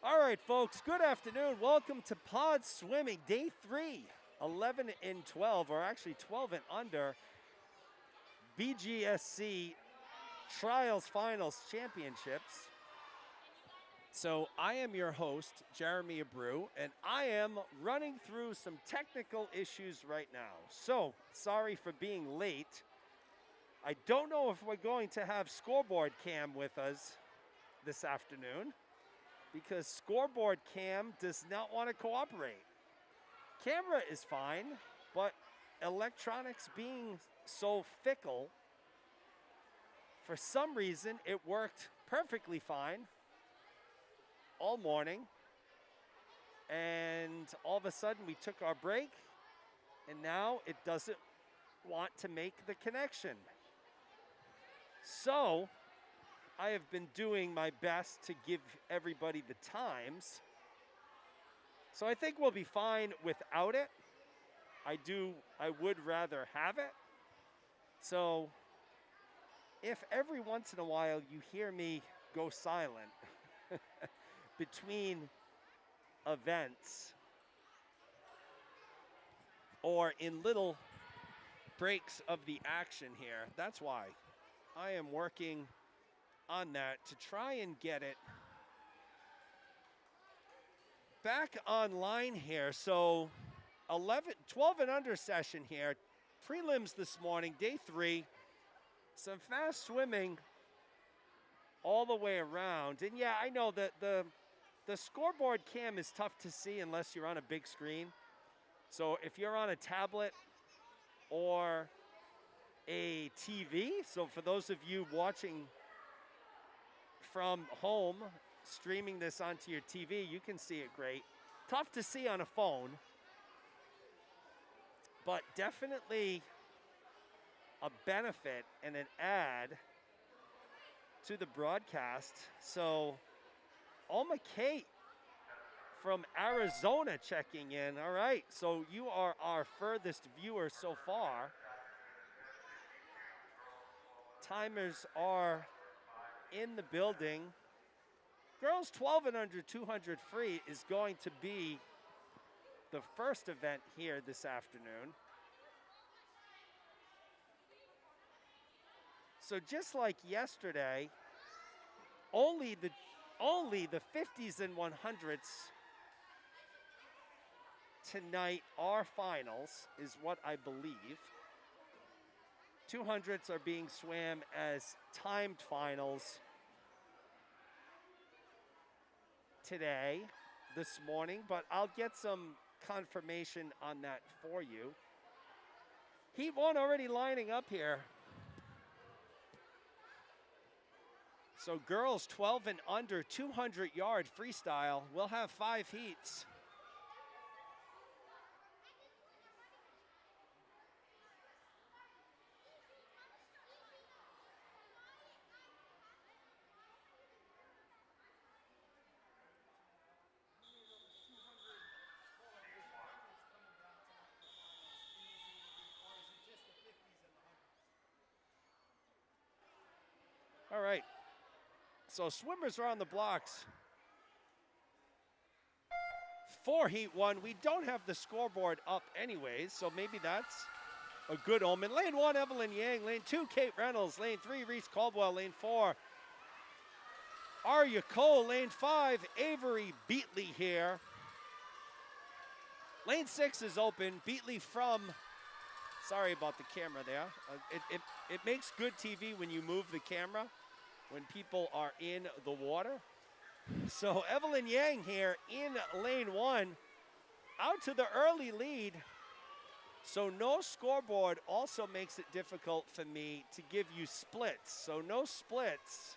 All right, folks, good afternoon. Welcome to Pod Swimming, day 3, 11 and 12, or actually 12 and under, BGSC Trials Finals Championships. So I am your host, Jeremy Abreu, and I am running through some technical issues right now. So sorry for being late. I don't know if we're going to have Scoreboard Cam with us this afternoon, because Scoreboard Cam does not want to cooperate. Camera is fine, but electronics being so fickle, for some reason it worked perfectly fine all morning, and all of a sudden we took our break, and now it doesn't want to make the connection. So I have been doing my best to give everybody the times. So I think we'll be fine without it. I would rather have it. So if every once in a while you hear me go silent between events or in little breaks of the action here, that's why. I am working on that to try and get it back online here. So 12 and under session here. Prelims this morning, day 3. Some fast swimming all the way around. And yeah, I know that the scoreboard cam is tough to see unless you're on a big screen. So if you're on a tablet or a TV, so for those of you watching from home, streaming this onto your TV, you can see it great. Tough to see on a phone, but definitely a benefit and an add to the broadcast. So Alma Kate from Arizona checking in. All right, so you are our furthest viewer so far. Timers are in the building. Girls 12 and under 200 free is going to be the first event here this afternoon. So just like yesterday, only the 50s and 100s tonight are finals, is what I believe. 200s are being swam as timed finals today, this morning, but I'll get some confirmation on that for you. Heat 1 already lining up here. So girls 12 and under 200-yard freestyle will have 5 heats. All right, so swimmers are on the blocks for Heat 1. We don't have the scoreboard up anyways, so maybe that's a good omen. Lane 1, Evelyn Yang. Lane 2, Kate Reynolds. Lane 3, Reese Caldwell. Lane 4, Arya Cole. Lane 5, Avery Beatley here. Lane 6 is open. Beatley from, sorry about the camera there. It makes good TV when you move the camera when people are in the water. So Evelyn Yang here in lane 1, out to the early lead. So no scoreboard also makes it difficult for me to give you splits. So no splits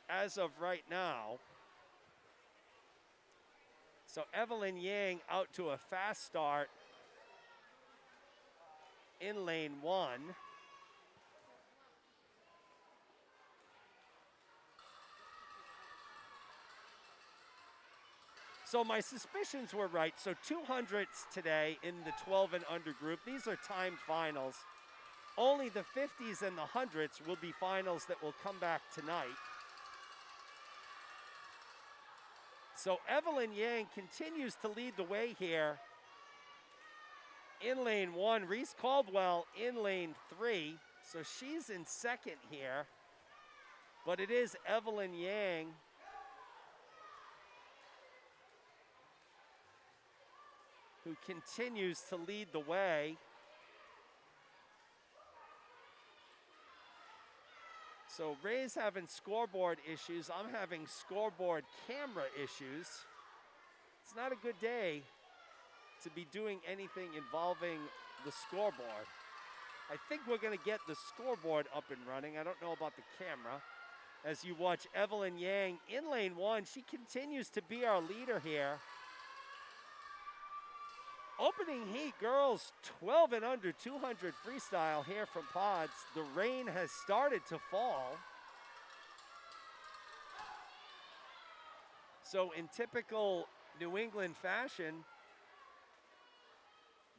as of right now. So Evelyn Yang out to a fast start in lane 1. So my suspicions were right. So 200s today in the 12 and under group. These are timed finals. Only the 50s and the 100s will be finals that will come back tonight. So Evelyn Yang continues to lead the way here in lane 1. Reese Caldwell in lane 3. So she's in second here. But it is Evelyn Yang who continues to lead the way. So Ray's having scoreboard issues. I'm having scoreboard camera issues. It's not a good day to be doing anything involving the scoreboard. I think we're going to get the scoreboard up and running. I don't know about the camera. As you watch Evelyn Yang in lane 1, she continues to be our leader here. Opening heat, girls, 12 and under, 200 freestyle here from Pods. The rain has started to fall. So in typical New England fashion,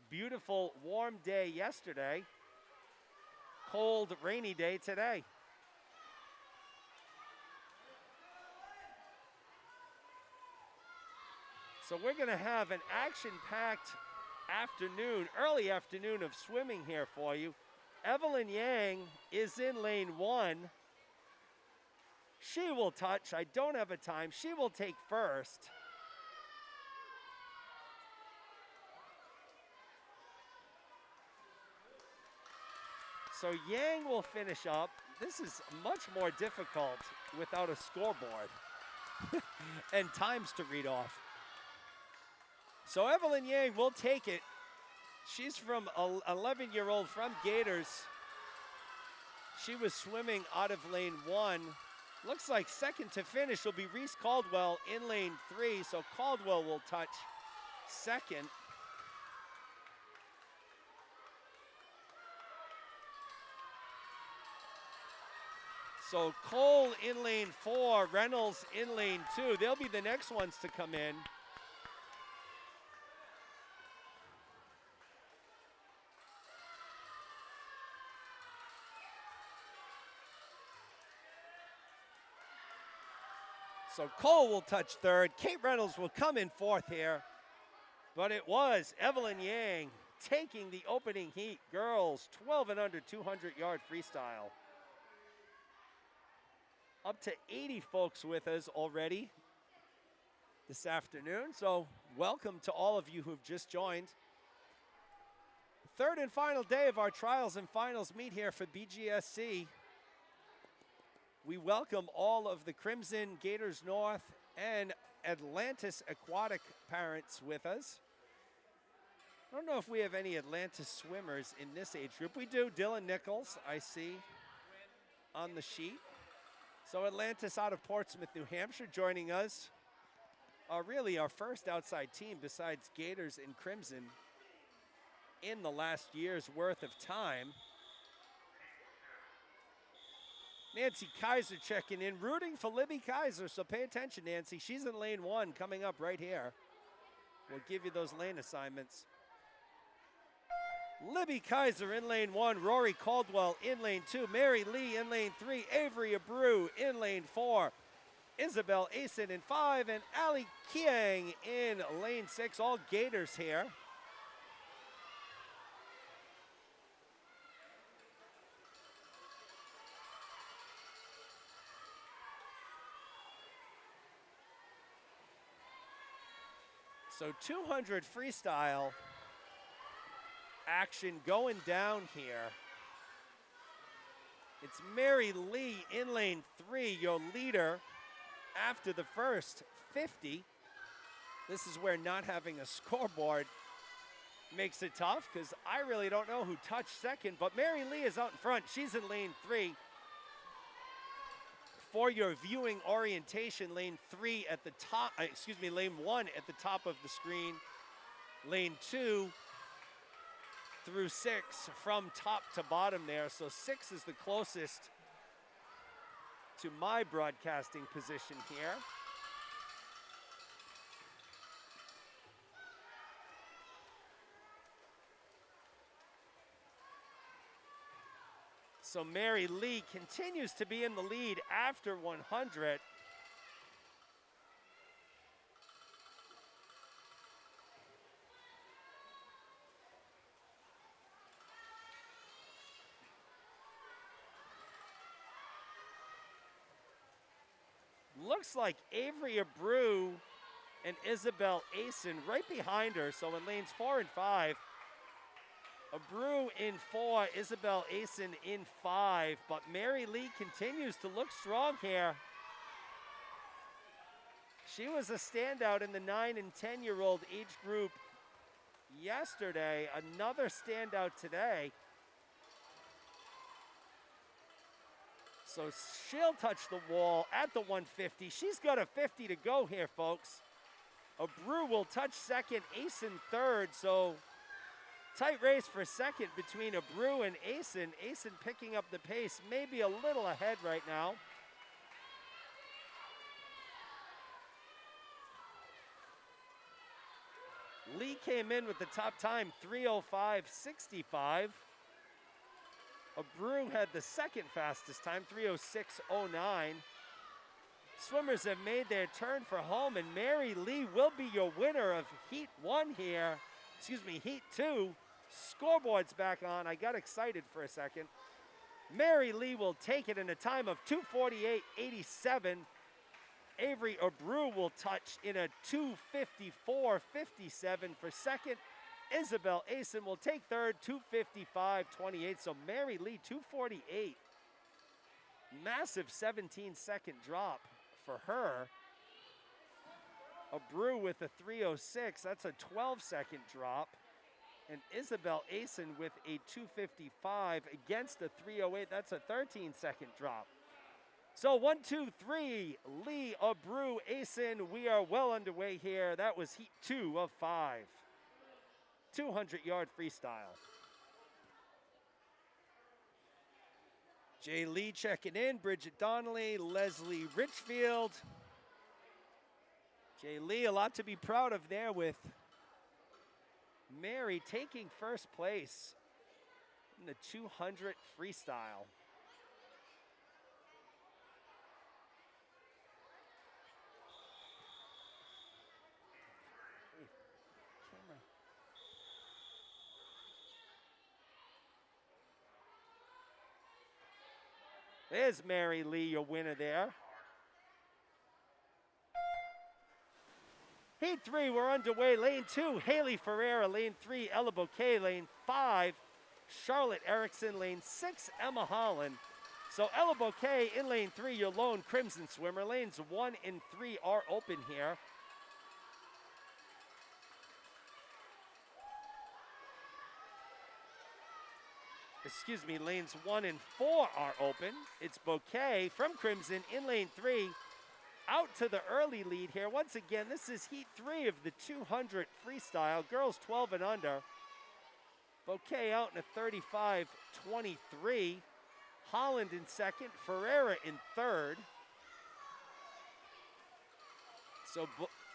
beautiful warm day yesterday, cold rainy day today. So we're going to have an action-packed afternoon, early afternoon of swimming here for you. Evelyn Yang is in lane 1. She will touch. I don't have a time. She will take first. So Yang will finish up. This is much more difficult without a scoreboard and times to read off. So Evelyn Yang will take it. She's from 11-year-old from Gators. She was swimming out of lane 1. Looks like second to finish will be Reese Caldwell in lane 3. So Caldwell will touch second. So Cole in lane 4, Reynolds in lane 2. They'll be the next ones to come in. So Cole will touch third. Kate Reynolds will come in fourth here. But it was Evelyn Yang taking the opening heat. Girls, 12 and under, 200-yard freestyle. Up to 80 folks with us already this afternoon. So welcome to all of you who've just joined. Third and final day of our trials and finals meet here for BGSC. We welcome all of the Crimson, Gators North, and Atlantis Aquatic parents with us. I don't know if we have any Atlantis swimmers in this age group. We do. Dylan Nichols, I see on the sheet. So Atlantis out of Portsmouth, New Hampshire, joining us. Really our first outside team besides Gators and Crimson in the last year's worth of time. Nancy Kaiser checking in, rooting for Libby Kaiser, so pay attention, Nancy. She's in lane 1 coming up right here. We'll give you those lane assignments. Libby Kaiser in lane 1, Rory Caldwell in lane 2, Mary Lee in lane 3, Avery Abreu in lane 4, Isabel Asen in 5, and Ali Kiang in lane 6. All Gators here. So 200 freestyle action going down here. It's Mary Lee in lane 3, your leader after the first 50. This is where not having a scoreboard makes it tough because I really don't know who touched second, but Mary Lee is out in front. She's in lane 3. For your viewing orientation, lane 3 at the top, lane 1 at the top of the screen, lane 2 through 6 from top to bottom there. So 6 is the closest to my broadcasting position here. So Mary Lee continues to be in the lead after 100. looks like Avery Abreu and Isabel Asen right behind her. So in lanes 4 and 5, Abreu in 4, Isabel Asen in 5, but Mary Lee continues to look strong here. She was a standout in the 9 and 10-year-old age group yesterday. Another standout today. So she'll touch the wall at the 150. She's got a 50 to go here, folks. Abreu will touch second, Asen third. So tight race for second between Abreu and Asen. Asen picking up the pace, maybe a little ahead right now. Lee came in with the top time, 3:05.65. Abreu had the second fastest time, 3:06.09. Swimmers have made their turn for home, and Mary Lee will be your winner of Heat 1 here. Excuse me, Heat 2. Scoreboard's back on. I got excited for a second. Mary Lee will take it in a time of 2:48.87. Avery Abreu will touch in a 2:54.57 for second. Isabel Asen will take third, 2:55.28. So Mary Lee, 2:48. Massive 17-second drop for her. Abreu with a 3:06. That's a 12-second drop. And Isabel Asen with a 2:55 against a 3:08. That's a 13-second drop. So 1, 2, 3, Lee, Abreu, Asen. We are well underway here. That was Heat 2 of 5. 200-yard freestyle. Jay Lee checking in, Bridget Donnelly, Leslie Richfield. Jay Lee, a lot to be proud of there with Mary taking first place in the 200 freestyle. There's Mary Lee, your winner there. Heat 3, we're underway. Lane 2, Haley Ferreira. Lane 3, Ella Bouquet. Lane 5, Charlotte Erickson. Lane 6, Emma Holland. So Ella Bouquet in lane 3, your lone Crimson swimmer. Lanes 1 and 3 are open here. Excuse me, lanes 1 and 4 are open. It's Bouquet from Crimson in lane 3. Out to the early lead here. Once again, this is Heat 3 of the 200 freestyle. Girls 12 and under. Bouquet out in a 35.23. Holland in second. Ferreira in third. So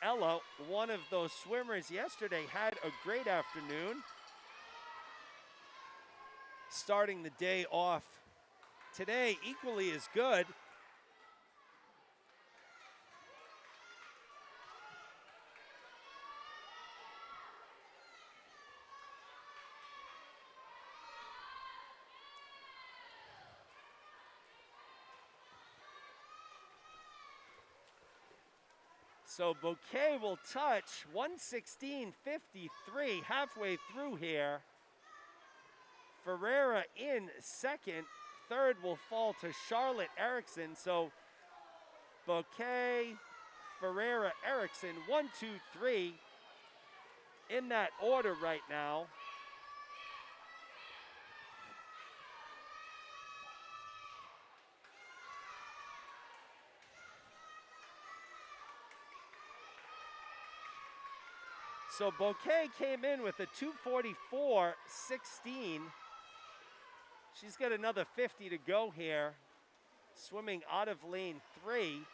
Ella, one of those swimmers yesterday, had a great afternoon. Starting the day off today equally as good. So Bouquet will touch 1:16.53 halfway through here. Ferreira in second. Third will fall to Charlotte Erickson. So Bouquet, Ferreira, Erickson, 1, 2, 3 in that order right now. So Bouquet came in with a 2:44.16. She's got another 50 to go here, swimming out of lane 3.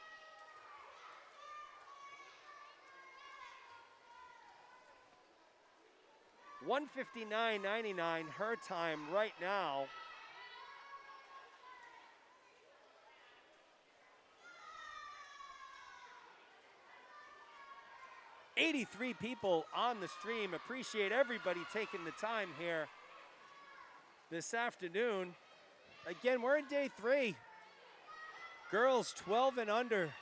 $1:59.99 her time right now. $83 people on the stream. Appreciate everybody taking the time here this afternoon. Again, we're in day 3. Girls 12 and under.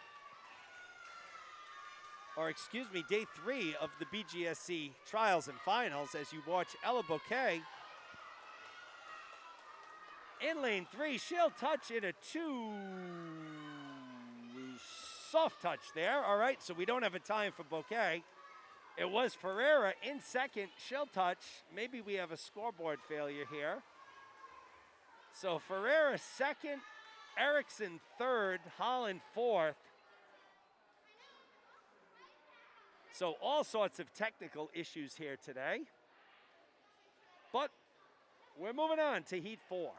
or excuse me, day 3 of the BGSC trials and finals as you watch Ella Bouquet in lane 3. She'll touch in a 2 soft touch there. All right, so we don't have a time for Bouquet. It was Ferreira in second. She'll touch. Maybe we have a scoreboard failure here. So Ferreira second, Erickson third, Holland fourth. So all sorts of technical issues here today. But we're moving on to heat 4.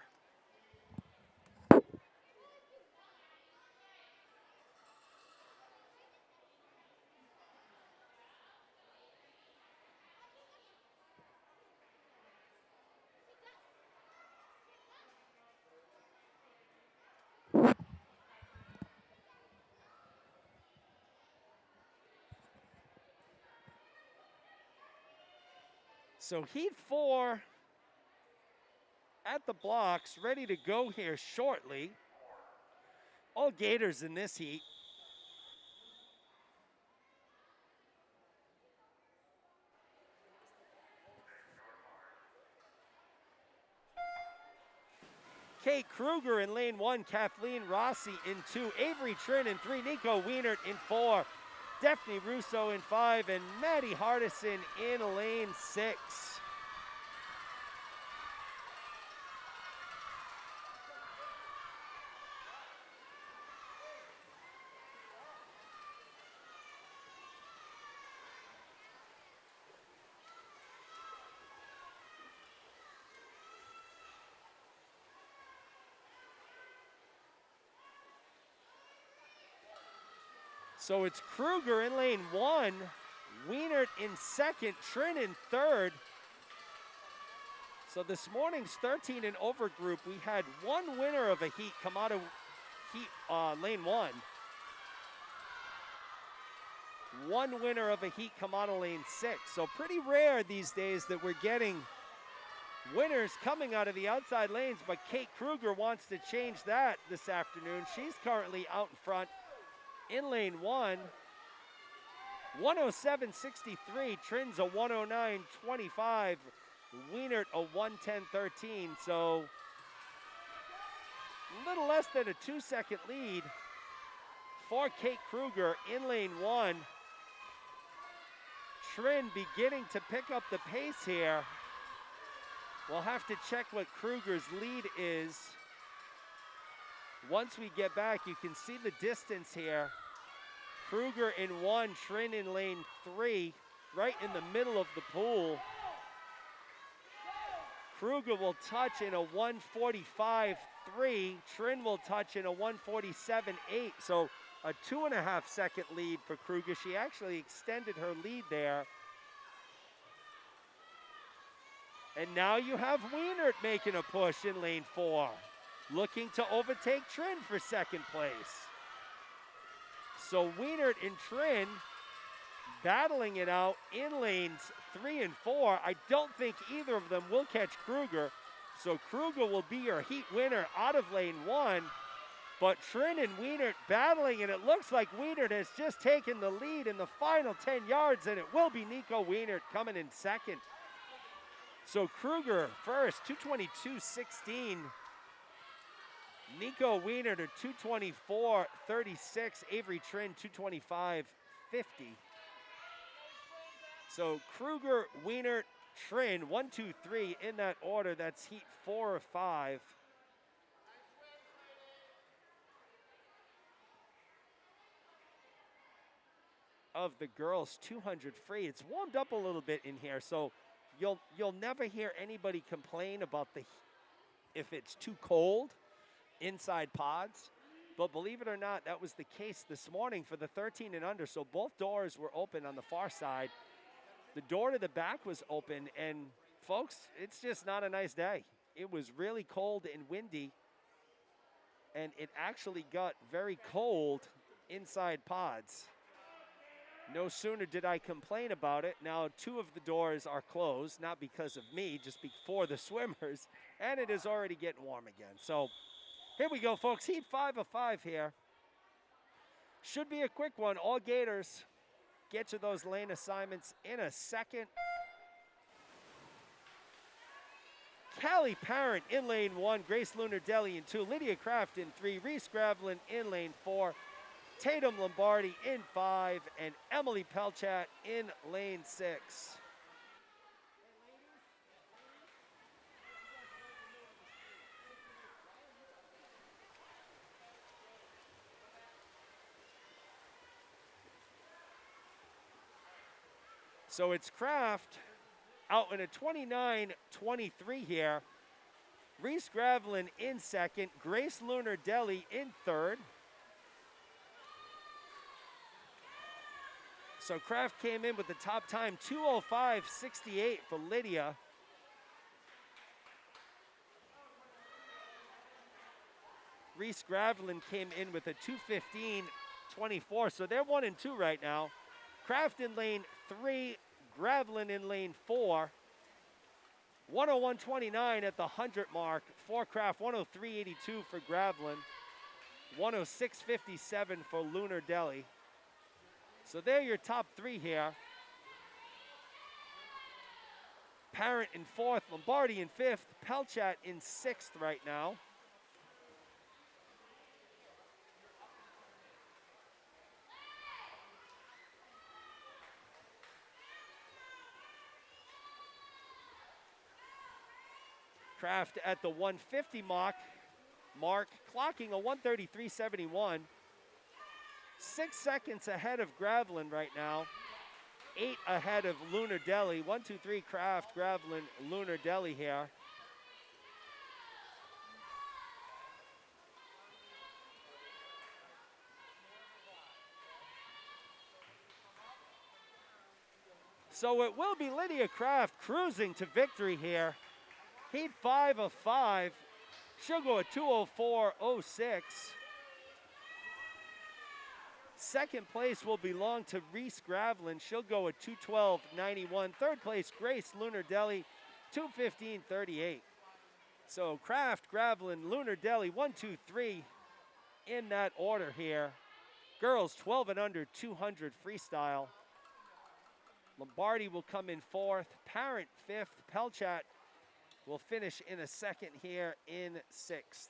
So heat 4 at the blocks, ready to go here shortly. All Gators in this heat. Kate Kruger in lane 1, Kathleen Rossi in 2, Avery Trin in 3, Nico Wienert in 4, Daphne Russo in 5, and Maddie Hardison in lane 6. So it's Kruger in lane 1, Wienert in second, Trin in third. So this morning's 13 and over group, we had one winner of a heat come out of lane 1. One winner of a heat come out of lane 6. So pretty rare these days that we're getting winners coming out of the outside lanes, but Kate Kruger wants to change that this afternoon. She's currently out in front in lane 1. 107.63, Trin's a 109.25, Wienert a 110.13, so a little less than a 2-second lead for Kate Kruger in lane 1. Trin beginning to pick up the pace here. We'll have to check what Kruger's lead is. Once we get back, you can see the distance here. Kruger in 1, Trin in lane 3, right in the middle of the pool. Kruger will touch in a 145.3. Trin will touch in a 147.8. So a 2.5-second lead for Kruger. She actually extended her lead there. And now you have Wienert making a push in lane 4, looking to overtake Trin for second place. So Wienert and Trin battling it out in lanes 3 and 4. I don't think either of them will catch Kruger. So Kruger will be your heat winner out of lane 1. But Trin and Wienert battling, and it looks like Wienert has just taken the lead in the final 10 yards, and it will be Nico Wienert coming in second. So Kruger first, 222.16. Nico Wienert at 224.36. Avery Trin, 225.50. So Kruger, Wienert, Trin, 1, 2, 3 in that order. That's heat 4 or 5. Of the girls 200 free. It's warmed up a little bit in here, so you'll never hear anybody complain about if it's too cold inside pods. But believe it or not, that was the case this morning for the 13 and under. So both doors were open on the far side. The door to the back was open, and folks, it's just not a nice day. It was really cold and windy, and it actually got very cold inside pods. No sooner did I complain about it. Now 2 of the doors are closed, not because of me, just before the swimmers, and it is already getting warm again. So here we go, folks. Heat 5 of 5 here. Should be a quick one. All Gators. get you those lane assignments in a second. Callie Parent in lane 1, Grace Lunardelli in 2, Lydia Craft in 3, Reese Gravlin in lane 4, Tatum Lombardi in 5, and Emily Pelchat in lane 6. So it's Craft out in a 29-23 here. Reese Gravlin in second, Grace Lunardelli in third. So Craft came in with the top time, 2:05.68 for Lydia. Reese Gravlin came in with a 2:15.24, so they're 1 and 2 right now. Craft in lane 3, Gravlin in lane 4. 101.29 at the 100 mark for Craft, 103.82 for Gravlin, 106.57 for Lunardelli. So they're your top 3 here. Parent in 4th, Lombardi in 5th, Pelchat in 6th right now. Craft at the 150 mark, clocking a 133.71. 6 seconds ahead of Gravlin right now. 8 ahead of Lunardelli. 1, 2, 3, Craft, Gravlin, Lunardelli here. So it will be Lydia Craft cruising to victory here. Heat 5 of 5. She'll go at 2:04.06. Second place will belong to Reese Gravlin. She'll go at 2:12.91. Third place, Grace Lunardelli, 2:15.38. So Craft, Gravlin, Lunardelli, 1, 2, 3 in that order here. Girls 12 and under, 200 freestyle. Lombardi will come in 4th. Parent 5th. Pelchat will finish in a second here in 6th.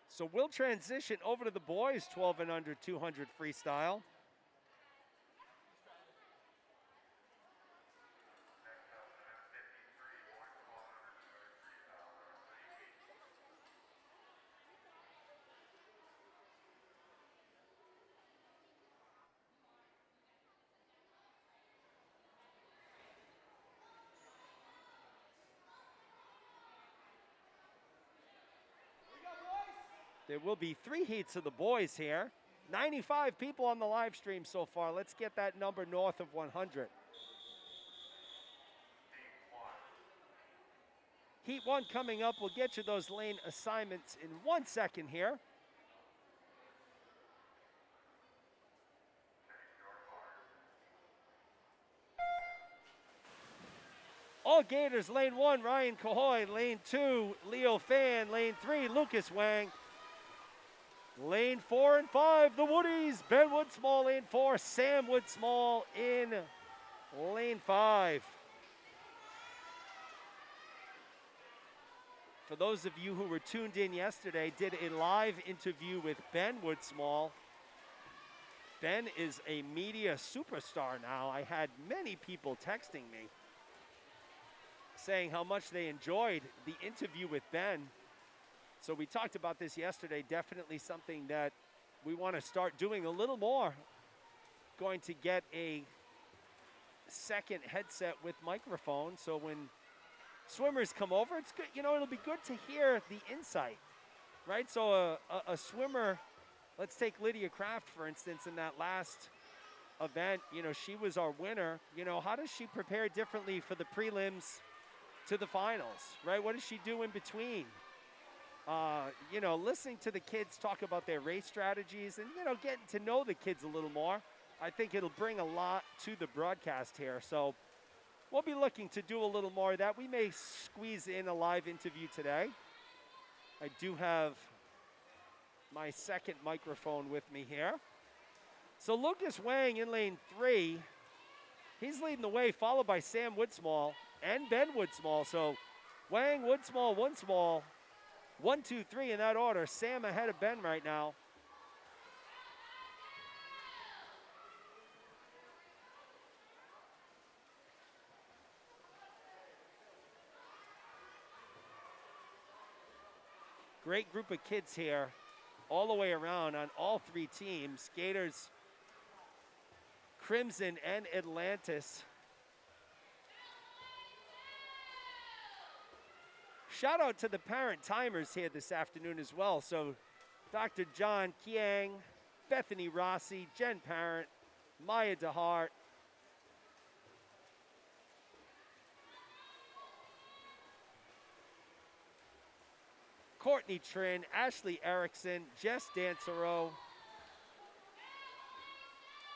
So we'll transition over to the boys 12 and under 200 freestyle. There will be 3 heats of the boys here. 95 people on the live stream so far. Let's get that number north of 100. Heat 1 coming up. We'll get you those lane assignments in 1 second here. All Gators, lane 1, Ryan Cahoy. Lane 2, Leo Fan. Lane 3, Lucas Wang. Lane 4 and 5, the Woodies. Ben Woodsmall, lane 4. Sam Woodsmall in lane 5. For those of you who were tuned in yesterday, did a live interview with Ben Woodsmall. Ben is a media superstar now. I had many people texting me saying how much they enjoyed the interview with Ben. So we talked about this yesterday, definitely something that we want to start doing a little more. Going to get a second headset with microphone, so when swimmers come over, it's good, you know, it'll be good to hear the insight, right? So a swimmer, let's take Lydia Craft, for instance, in that last event, you know, she was our winner. You know, how does she prepare differently for the prelims to the finals, right? What does she do in between? listening to the kids talk about their race strategies and, getting to know the kids a little more. I think it'll bring a lot to the broadcast here. So we'll be looking to do a little more of that. We may squeeze in a live interview today. I do have my second microphone with me here. So Lucas Wang in lane 3. He's leading the way, followed by Sam Woodsmall and Ben Woodsmall. So Wang, Woodsmall, Woodsmall, 1, 2, 3 in that order. Sam ahead of Ben right now. Great group of kids here all the way around on all 3 teams. Gators, Crimson, and Atlantis. Shout out to the parent timers here this afternoon as well. So Dr. John Kiang, Bethany Rossi, Jen Parent, Maya DeHart, Courtney Trin, Ashley Erickson, Jess Dansereau.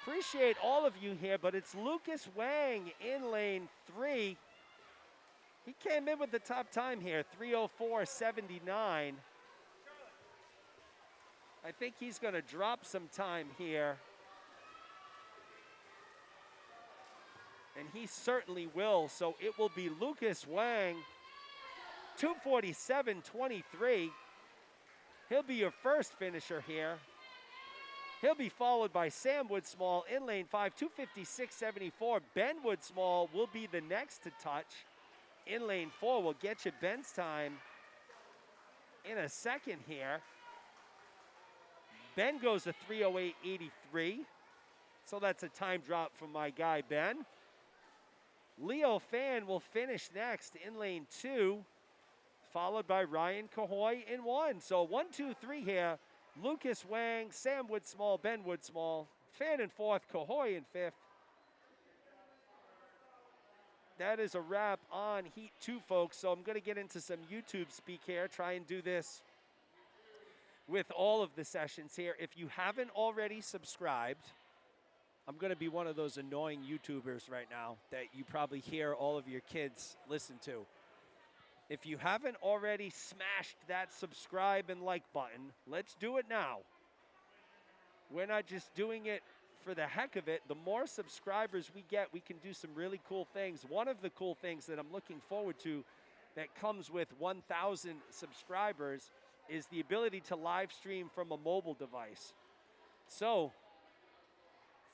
Appreciate all of you here, but it's Lucas Wang in lane 3. He came in with the top time here, 3:04.79. I think he's going to drop some time here. And he certainly will. So it will be Lucas Wang, 2:47.23. He'll be your first finisher here. He'll be followed by Sam Woodsmall in lane 5, 2:56.74. Ben Woodsmall will be the next to touch. In lane 4, we'll get you Ben's time in a second here. Ben goes to 3:08.83. So that's a time drop from my guy, Ben. Leo Fan will finish next in lane 2, followed by Ryan Cahoy in 1. So 1, 2, 3 here. Lucas Wang, Sam Woodsmall, Ben Woodsmall. Fan in 4th, Cahoy in 5th. That is a wrap on Heat 2, folks. So I'm going to get into some YouTube speak here, try and do this with all of the sessions here. If you haven't already subscribed, I'm going to be one of those annoying YouTubers right now that you probably hear all of your kids listen to. If you haven't already smashed that subscribe and like button, let's do it now. We're not just doing it for the heck of it. The more subscribers we get, we can do some really cool things. One of the cool things that I'm looking forward to that comes with 1,000 subscribers is the ability to live stream from a mobile device. So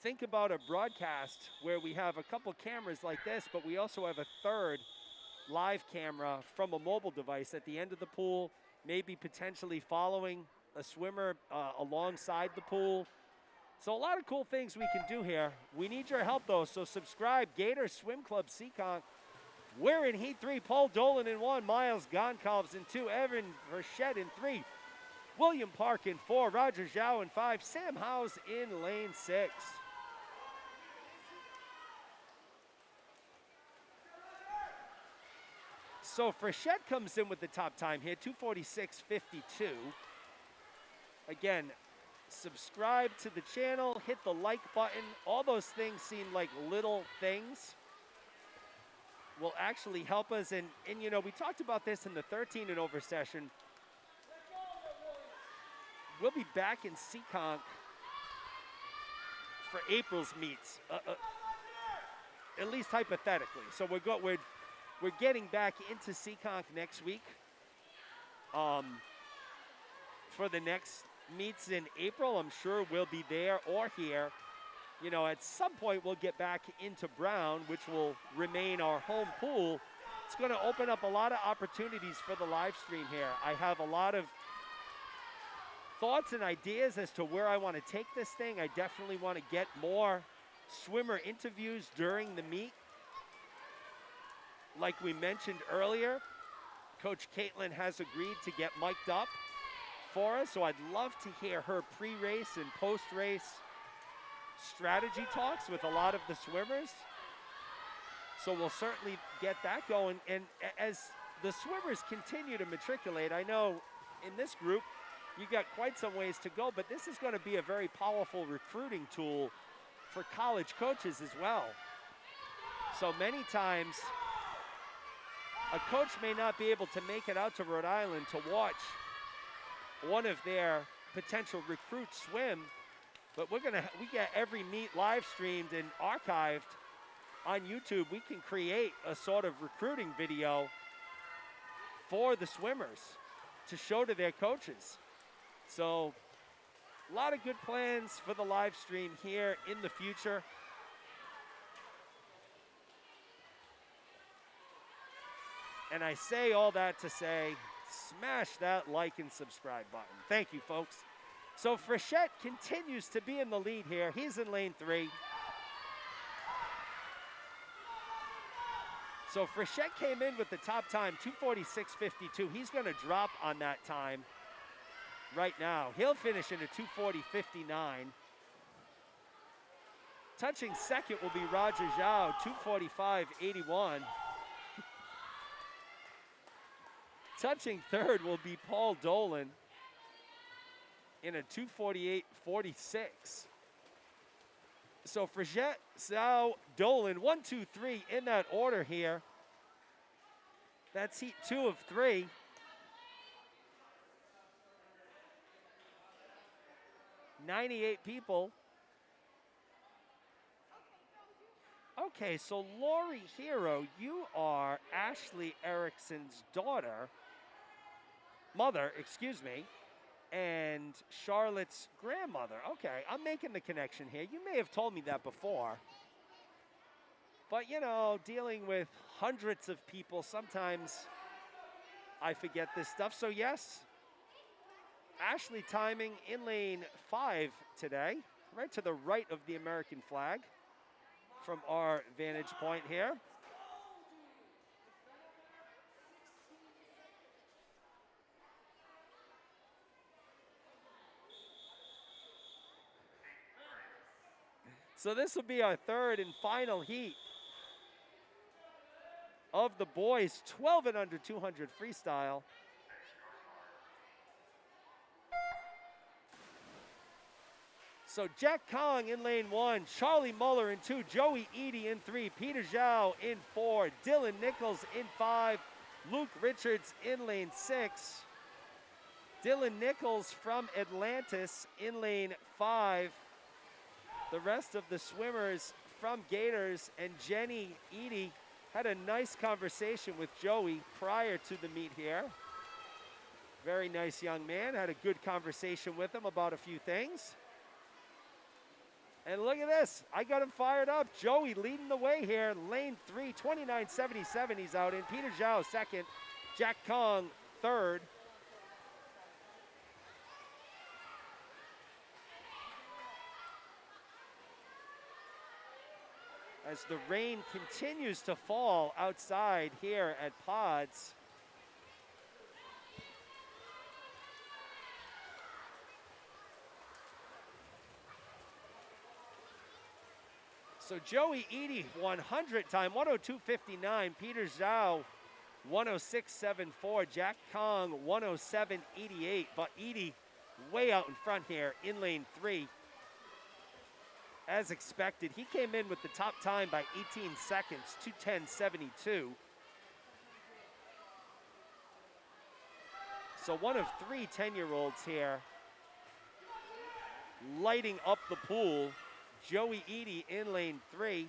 think about a broadcast where we have a couple cameras like this, but we also have a third live camera from a mobile device at the end of the pool, maybe potentially following a swimmer alongside the pool. So a lot of cool things we can do here. We need your help, though, so subscribe. Gator Swim Club Seekonk. We're in Heat 3. Paul Dolan in 1. Miles Goncalves in 2. Evan Verchette in 3. William Park in 4. Roger Zhao in 5. Sam Howes in lane 6. So Frechette comes in with the top time here, 2:46.52. Again, subscribe to the channel, hit the like button. All those things seem like little things. Will actually help us. And we talked about this in the 13 and over session. We'll be back in Seekonk for April's meets, at least hypothetically. So we're getting back into Seekonk next week for the next meets in April. I'm sure we'll be there or here. At some point we'll get back into Brown, which will remain our home pool. It's going to open up a lot of opportunities for the live stream here. I have a lot of thoughts and ideas as to where I want to take this thing. I definitely want to get more swimmer interviews during the meet. Like we mentioned earlier, Coach Caitlin has agreed to get mic'd up for us, so I'd love to hear her pre-race and post-race strategy talks with a lot of the swimmers. So we'll certainly get that going. And as the swimmers continue to matriculate, I know in this group, you got quite some ways to go, but this is going to be a very powerful recruiting tool for college coaches as well. So many times, a coach may not be able to make it out to Rhode Island to watch one of their potential recruits swim, but we get every meet live streamed and archived on YouTube. We can create a sort of recruiting video for the swimmers to show to their coaches. So a lot of good plans for the live stream here in the future. And I say all that to say, smash that like and subscribe button. Thank you, folks. So Frechette continues to be in the lead here. He's in lane 3. So Frechette came in with the top time, 2:46.52. He's going to drop on that time right now. He'll finish in a 2:40.59. Touching second will be Roger Zhao, 2:45.81. Touching third will be Paul Dolan in a 2:48.46. So Frechette, Zhao, Dolan, 1, 2, 3 in that order here. That's heat 2 of 3. $98 people. Okay, so Lori Hero, you are Ashley Erickson's mother, excuse me, and Charlotte's grandmother. Okay, I'm making the connection here. You may have told me that before. But, you know, dealing with hundreds of people, sometimes I forget this stuff. So, yes, Ashley timing in lane 5 today, right to the right of the American flag from our vantage point here. So this will be our third and final heat of the boys 12 and under 200 freestyle. So Jack Kong in lane 1, Charlie Muller in 2, Joey Eady in 3, Peter Zhao in 4, Dylan Nichols in 5, Luke Richards in lane 6, Dylan Nichols from Atlantis in lane 5. The rest of the swimmers from Gators, and Jenny Eady had a nice conversation with Joey prior to the meet here. Very nice young man, had a good conversation with him about a few things. And look at this, I got him fired up. Joey leading the way here, lane 3, 29.77 he's out in. Peter Zhao second, Jack Kong third. As the rain continues to fall outside here at Pods. So Joey Eady, 100 time, 102.59. Peter Zhao, 106.74. Jack Kong, 107.88. But Eady way out in front here in lane 3. As expected, he came in with the top time by 18 seconds, 2:10.72. So one of 3 10-year-olds here lighting up the pool. Joey Eady in lane 3.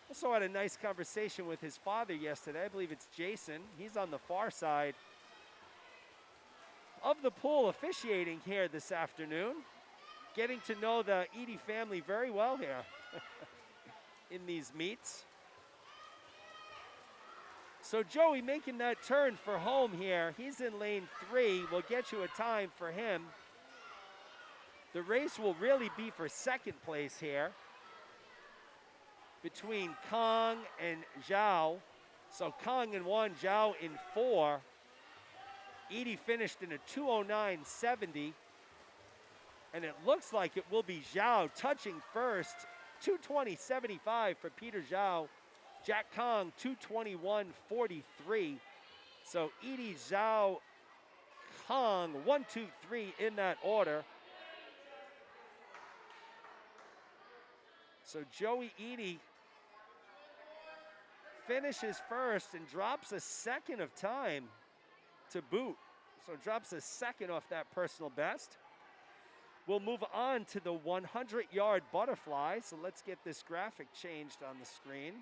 Also had a nice conversation with his father yesterday. I believe it's Jason. He's on the far side of the pool officiating here this afternoon. Getting to know the Eady family very well here in these meets. So Joey making that turn for home here. He's in lane 3. We'll get you a time for him. The race will really be for second place here between Kong and Zhao. So Kong in 1, Zhao in 4. Eady finished in a 2:09.70. And it looks like it will be Zhao touching first. 2:20.75 for Peter Zhao. Jack Kong, 2:21.43. So Edie, Zhao, Kong, 1, 2, 3 in that order. So Joey Edie finishes first and drops a second of time to boot. So drops a second off that personal best. We'll move on to the 100-yard butterfly. So let's get this graphic changed on the screen.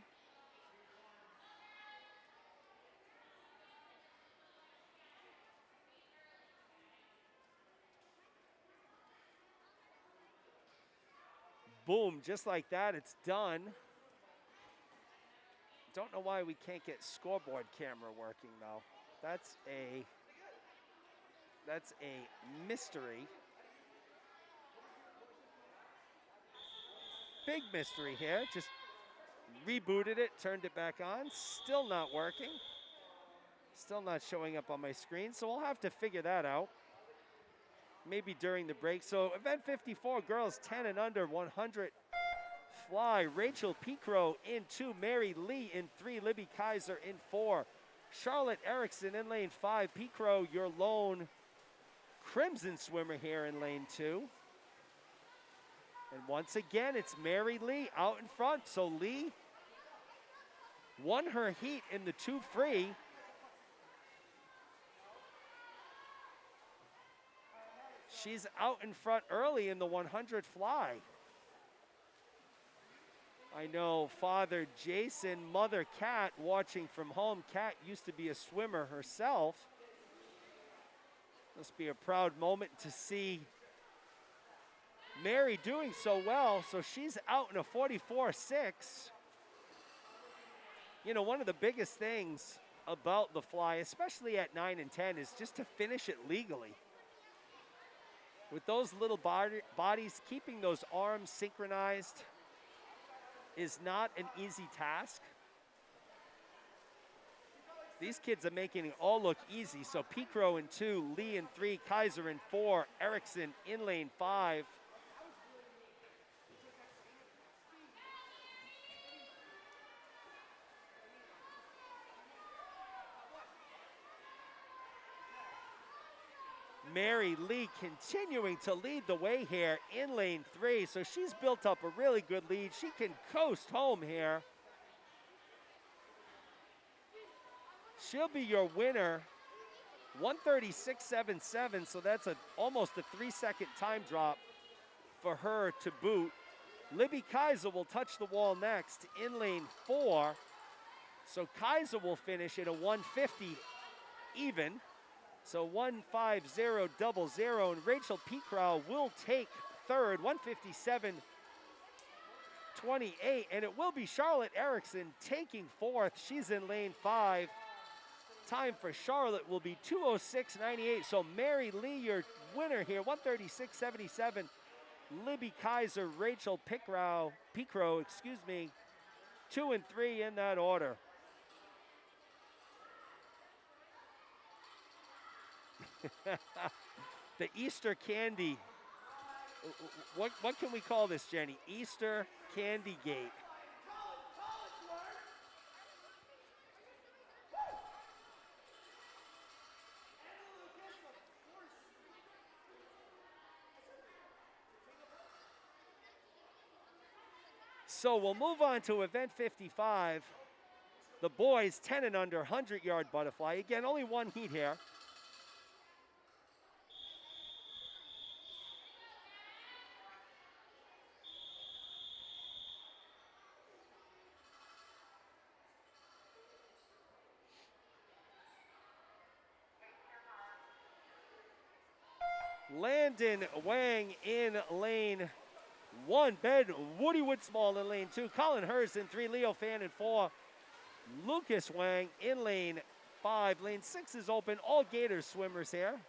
Boom, just like that, it's done. Don't know why we can't get scoreboard camera working though. That's a mystery. Big mystery here. Just rebooted it, turned it back on. Still not working. Still not showing up on my screen. So we'll have to figure that out. Maybe during the break. So event 54, girls 10 and under, 100 fly. Rachel Picro in 2, Mary Lee in 3, Libby Kaiser in 4, Charlotte Erickson in lane 5. Picro, your lone crimson swimmer here in lane 2. And once again, it's Mary Lee out in front. So Lee won her heat in the 2 free. She's out in front early in the 100 fly. I know Father Jason, Mother Kat watching from home. Kat used to be a swimmer herself. Must be a proud moment to see Mary doing so well. So she's out in a 44.6. You know, one of the biggest things about the fly, especially at 9 and 10, is just to finish it legally. With those little bodies, keeping those arms synchronized is not an easy task. These kids are making it all look easy. So Picro in 2, Lee in 3, Kaiser in 4, Erickson in lane 5. Mary Lee continuing to lead the way here in lane 3. So she's built up a really good lead. She can coast home here. She'll be your winner. 1:36.77, so that's almost a 3-second time drop for her to boot. Libby Kaiser will touch the wall next in lane 4. So Kaiser will finish at a 150 even. So 150.00, and Rachel Picrow will take third, 157.28, and it will be Charlotte Erickson taking fourth. She's in lane 5. Time for Charlotte will be 2:06.98. So Mary Lee, your winner here, 1:36.77. Libby Kaiser, Rachel Picrow, 2 and 3 in that order. The Easter candy. What can we call this, Jenny? Easter Candy Gate. So we'll move on to event 55. The boys 10 and under, 100-yard butterfly. Again, only one heat here. Landon Wang in lane 1. Ben Woody Woodsmall in lane 2. Colin Hurst in 3. Leo Fan in 4. Lucas Wang in lane 5. Lane 6 is open. All Gators swimmers here.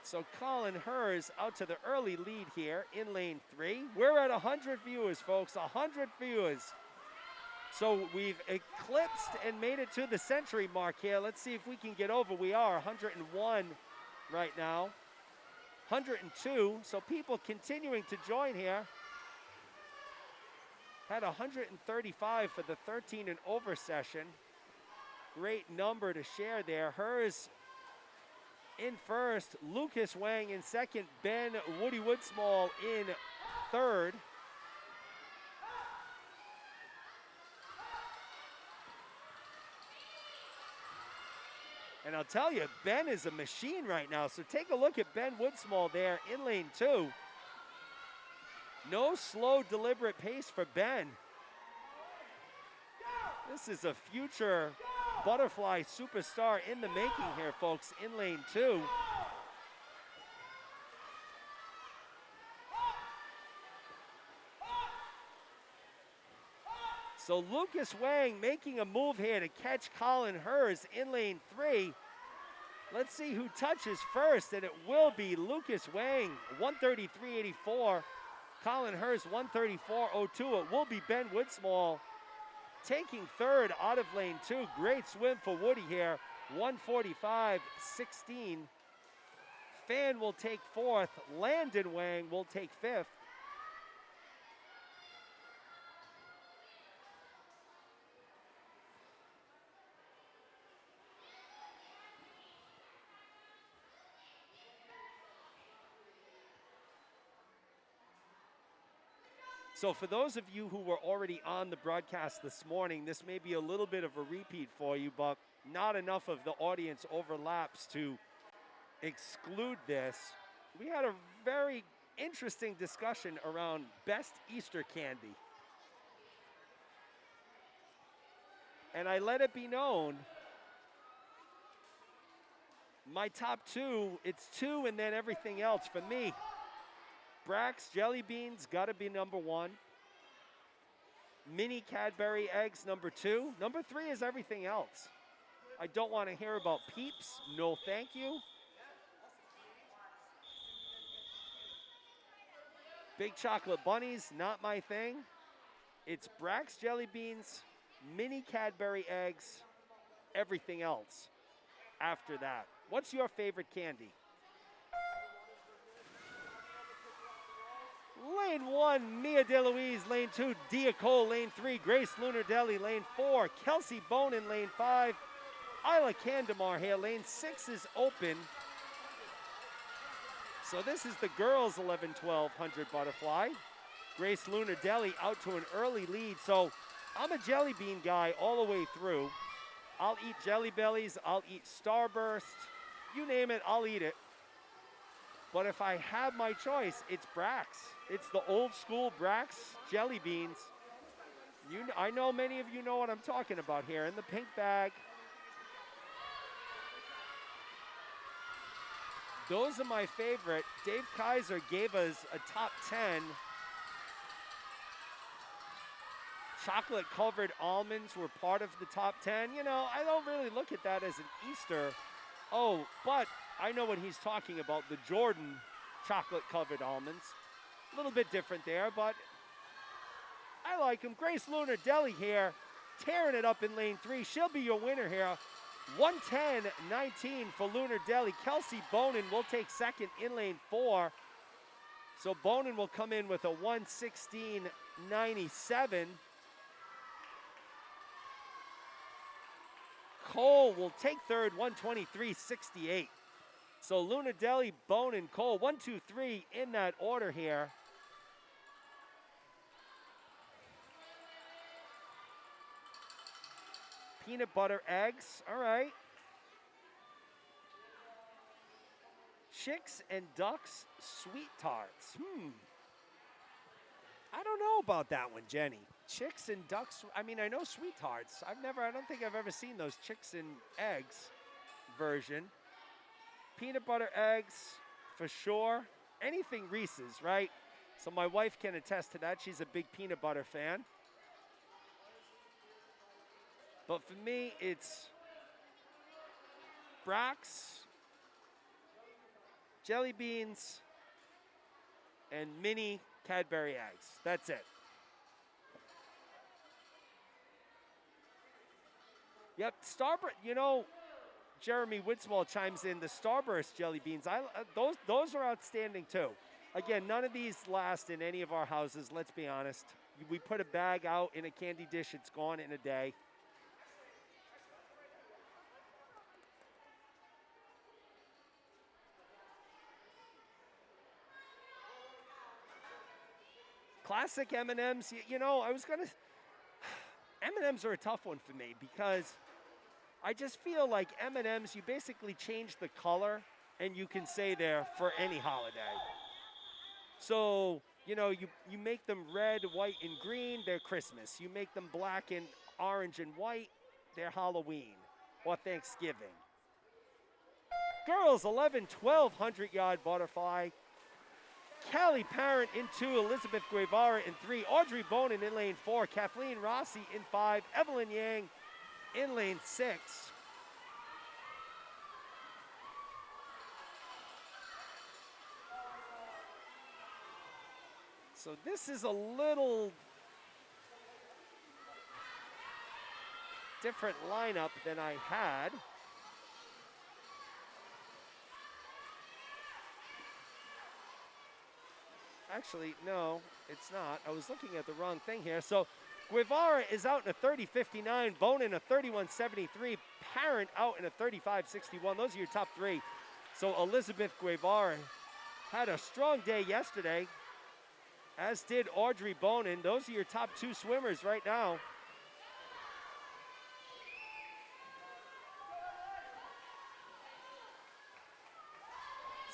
So Colin Hurst out to the early lead here in lane 3. We're at 100 viewers, folks. 100 viewers. So we've eclipsed and made it to the century mark here. Let's see if we can get over. We are 101 right now. 102. So people continuing to join here. Had 135 for the 13 and over session. Great number to share there. Hers in first, Lucas Wang in second, Ben Woody Woodsmall in third. And I'll tell you, Ben is a machine right now. So take a look at Ben Woodsmall there in lane 2. No slow, deliberate pace for Ben. This is a future butterfly superstar in the making here, folks, in lane 2. So Lucas Wang making a move here to catch Colin Hers in lane 3. Let's see who touches first, and it will be Lucas Wang, 133.84. Colin Hers, 134.02. It will be Ben Woodsmall taking third out of lane 2. Great swim for Woody here, 145.16. Fan will take fourth. Landon Wang will take fifth. So for those of you who were already on the broadcast this morning, this may be a little bit of a repeat for you, but not enough of the audience overlaps to exclude this. We had a very interesting discussion around best Easter candy. And I let it be known, my top 2, it's 2 and then everything else for me. Brax Jelly Beans, gotta be number 1. Mini Cadbury Eggs, number 2. Number 3 is everything else. I don't want to hear about Peeps, no thank you. Big Chocolate Bunnies, not my thing. It's Brax Jelly Beans, Mini Cadbury Eggs, everything else after that. What's your favorite candy? Lane 1, Mia DeLuise. Lane 2, Dia Cole. Lane 3, Grace Lunardelli. Lane 4, Kelsey Bonin. Lane 5, Isla Candemar here. Lane 6 is open. So this is the girls 11-1200 butterfly. Grace Lunardelli out to an early lead. So I'm a jelly bean guy all the way through. I'll eat Jelly Bellies. I'll eat Starburst. You name it, I'll eat it. But if I have my choice, it's Brax. It's the old school Brax Jelly Beans. I know many of you know what I'm talking about here. In the pink bag. Those are my favorite. Dave Kaiser gave us a top 10. Chocolate covered almonds were part of the top 10. You know, I don't really look at that as an Easter. Oh, but I know what he's talking about, the Jordan chocolate covered almonds. A little bit different there, but I like him. Grace Lunardelli here, tearing it up in lane 3. She'll be your winner here. 110.19 for Lunardelli. Kelsey Bonin will take second in lane 4. So Bonin will come in with a 116.97. Cole will take third, 123.68. So Lunardelli, Bonin, Cole, 1, 2, 3 in that order here. Peanut butter eggs, all right. Chicks and ducks, sweet tarts. I don't know about that one, Jenny. Chicks and ducks, I mean, I know sweet tarts. I don't think I've ever seen those chicks and eggs version. Peanut butter eggs, for sure. Anything Reese's, right? So my wife can attest to that. She's a big peanut butter fan. But for me, it's Brax, Jelly Beans, and mini Cadbury eggs. That's it. Yep, Starburst, you know, Jeremy Woodsmall chimes in, the Starburst Jelly Beans, those are outstanding too. Again, none of these last in any of our houses, let's be honest. We put a bag out in a candy dish, it's gone in a day. Classic M&Ms, you know, M&Ms are a tough one for me because I just feel like M&Ms, you basically change the color and you can say they're for any holiday. So, you know, you make them red, white, and green, they're Christmas. You make them black and orange and white, they're Halloween or Thanksgiving. Girls 11-12 100-yard butterfly. Callie Parent in 2, Elizabeth Guevara in 3, Audrey Bonin in lane 4, Kathleen Rossi in 5, Evelyn Yang in lane 6. So this is a little different lineup than I had. Actually, no, it's not. I was looking at the wrong thing here. So Guevara is out in a 30.59, Bonin a 31.73, Parent out in a 35.61. Those are your top 3. So Elizabeth Guevara had a strong day yesterday, as did Audrey Bonin. Those are your top 2 swimmers right now.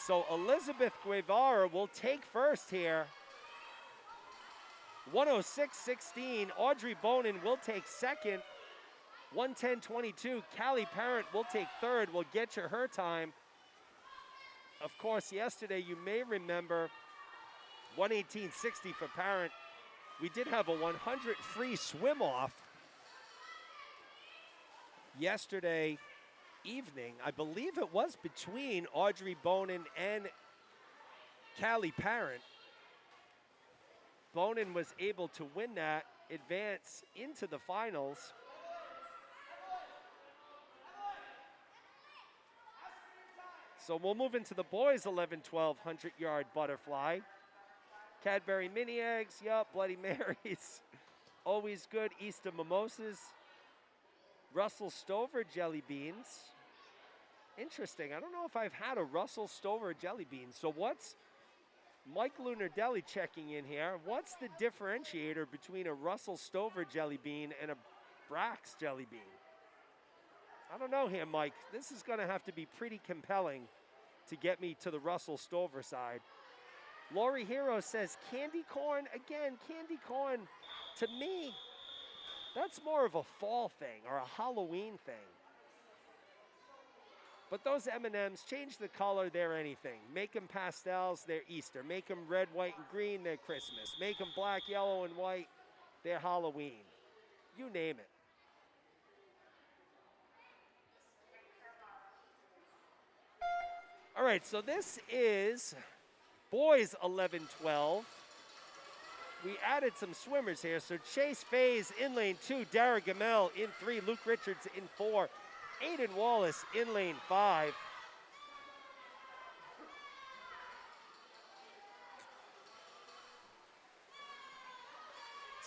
So Elizabeth Guevara will take first here. 106.16. Audrey Bonin will take second. 110.22. Callie Parent will take third. We'll get you her time. Of course, yesterday you may remember 118.60 for Parent. We did have a 100 free swim off yesterday evening. I believe it was between Audrey Bonin and Callie Parent. Bonin was able to win that, advance into the finals. So we'll move into the boys 11-12 100-yard butterfly. Cadbury mini eggs, yup, Bloody Marys, always good. Easter mimosas, Russell Stover jelly beans. Interesting. I don't know if I've had a Russell Stover jelly bean. So what's Mike Lunardelli checking in here? What's the differentiator between a Russell Stover jelly bean and a Brax jelly bean? I don't know here, Mike. This is going to have to be pretty compelling to get me to the Russell Stover side. Lori Hero says candy corn. Again, candy corn, to me, that's more of a fall thing or a Halloween thing. But those M&Ms, change the color, they're anything. Make them pastels, they're Easter. Make them red, white, and green, they're Christmas. Make them black, yellow, and white, they're Halloween. You name it. All right, so this is boys 11-12. We added some swimmers here. So Chase Faze in lane 2, Dara Gamel in 3, Luke Richards in 4, Aiden Wallace in lane 5.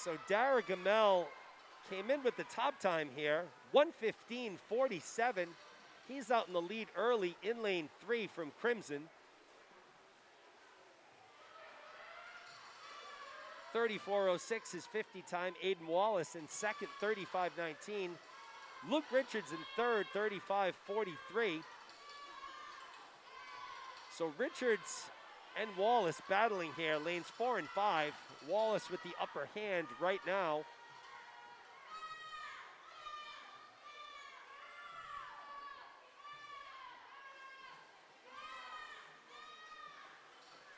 So Dara Gamel came in with the top time here, 1:15.47. He's out in the lead early in lane 3 from Crimson. 34.06 his 50 time. Aiden Wallace in second, 35.19. Luke Richards in third, 35.43. So Richards and Wallace battling here, lanes 4 and 5. Wallace with the upper hand right now.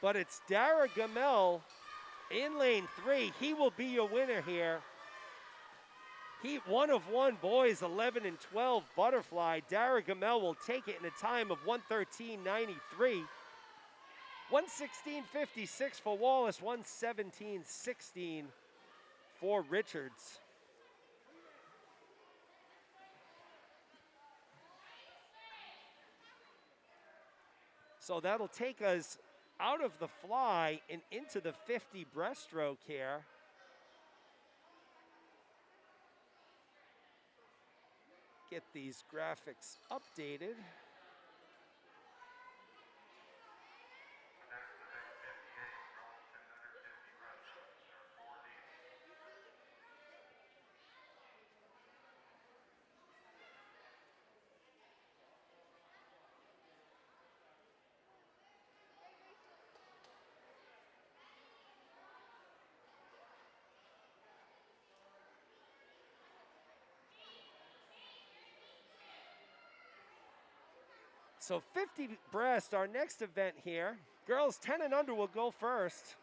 But it's Dara Gamel in lane 3. He will be your winner here. Heat 1 of 1, boys 11-12 butterfly. Dara Gamel will take it in a time of 1:13.93. 1:16.56 for Wallace, 1:17.16 for Richards. So that'll take us out of the fly and into the 50 breaststroke here. get these graphics updated. So 50 breast, our next event here. Girls 10 and under will go first.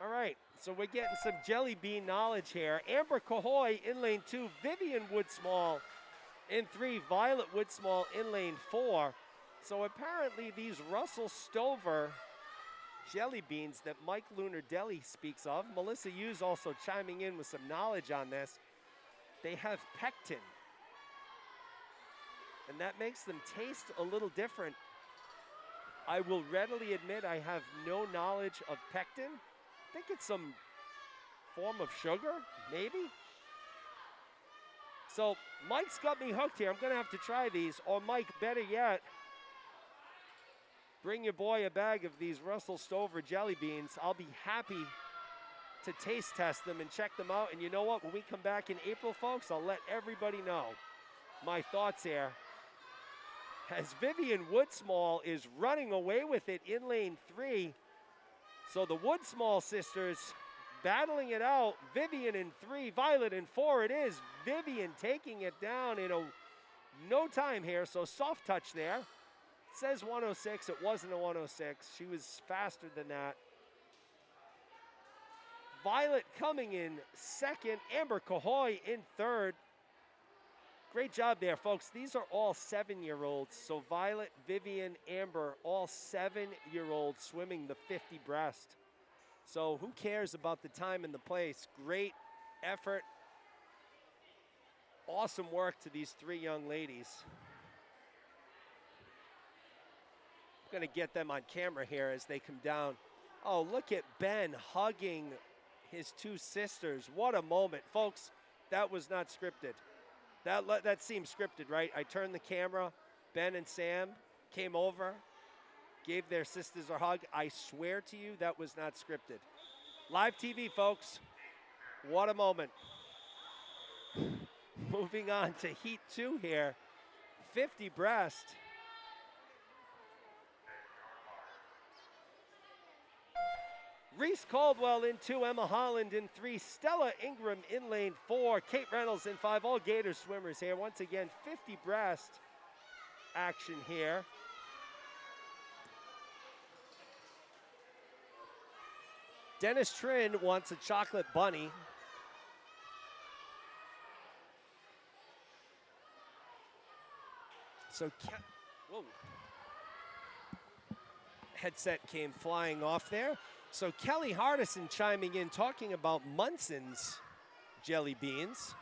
All right, so we're getting some jelly bean knowledge here. Amber Cahoy in lane 2, Vivian Woodsmall in 3, Violet Woodsmall in lane 4. So apparently these Russell Stover jelly beans that Mike Lunardelli speaks of, Melissa Hughes also chiming in with some knowledge on this, they have pectin. And that makes them taste a little different. I will readily admit I have no knowledge of pectin. I think it's some form of sugar, maybe. So Mike's got me hooked here. I'm gonna have to try these. Or Mike, better yet, bring your boy a bag of these Russell Stover jelly beans. I'll be happy to taste test them and check them out. And you know what? When we come back in April, folks, I'll let everybody know my thoughts here. As Vivian Woodsmall is running away with it in lane 3. So the Woodsmall sisters battling it out. Vivian in 3, Violet in 4. It is Vivian taking it down in no time here. So soft touch there. It says 106. It wasn't a 106. She was faster than that. Violet coming in second. Amber Cahoy in third. Great job there, folks. These are all 7-year-olds. So Violet, Vivian, Amber, all 7-year-olds swimming the 50 breast. So who cares about the time and the place? Great effort. Awesome work to these 3 young ladies. I'm going to get them on camera here as they come down. Oh, look at Ben hugging his 2 sisters. What a moment. Folks, that was not scripted. That seemed scripted, right? I turned the camera. Ben and Sam came over, gave their sisters a hug. I swear to you, that was not scripted. Live TV, folks. What a moment. Moving on to Heat 2 here. 50 breast. Reese Caldwell in 2, Emma Holland in 3, Stella Ingram in lane 4, Kate Reynolds in 5, all Gator swimmers here. Once again, 50 breast action here. Dennis Trin wants a chocolate bunny. So, whoa. Headset came flying off there. So Kelly Hardison chiming in, talking about Munson's jelly beans.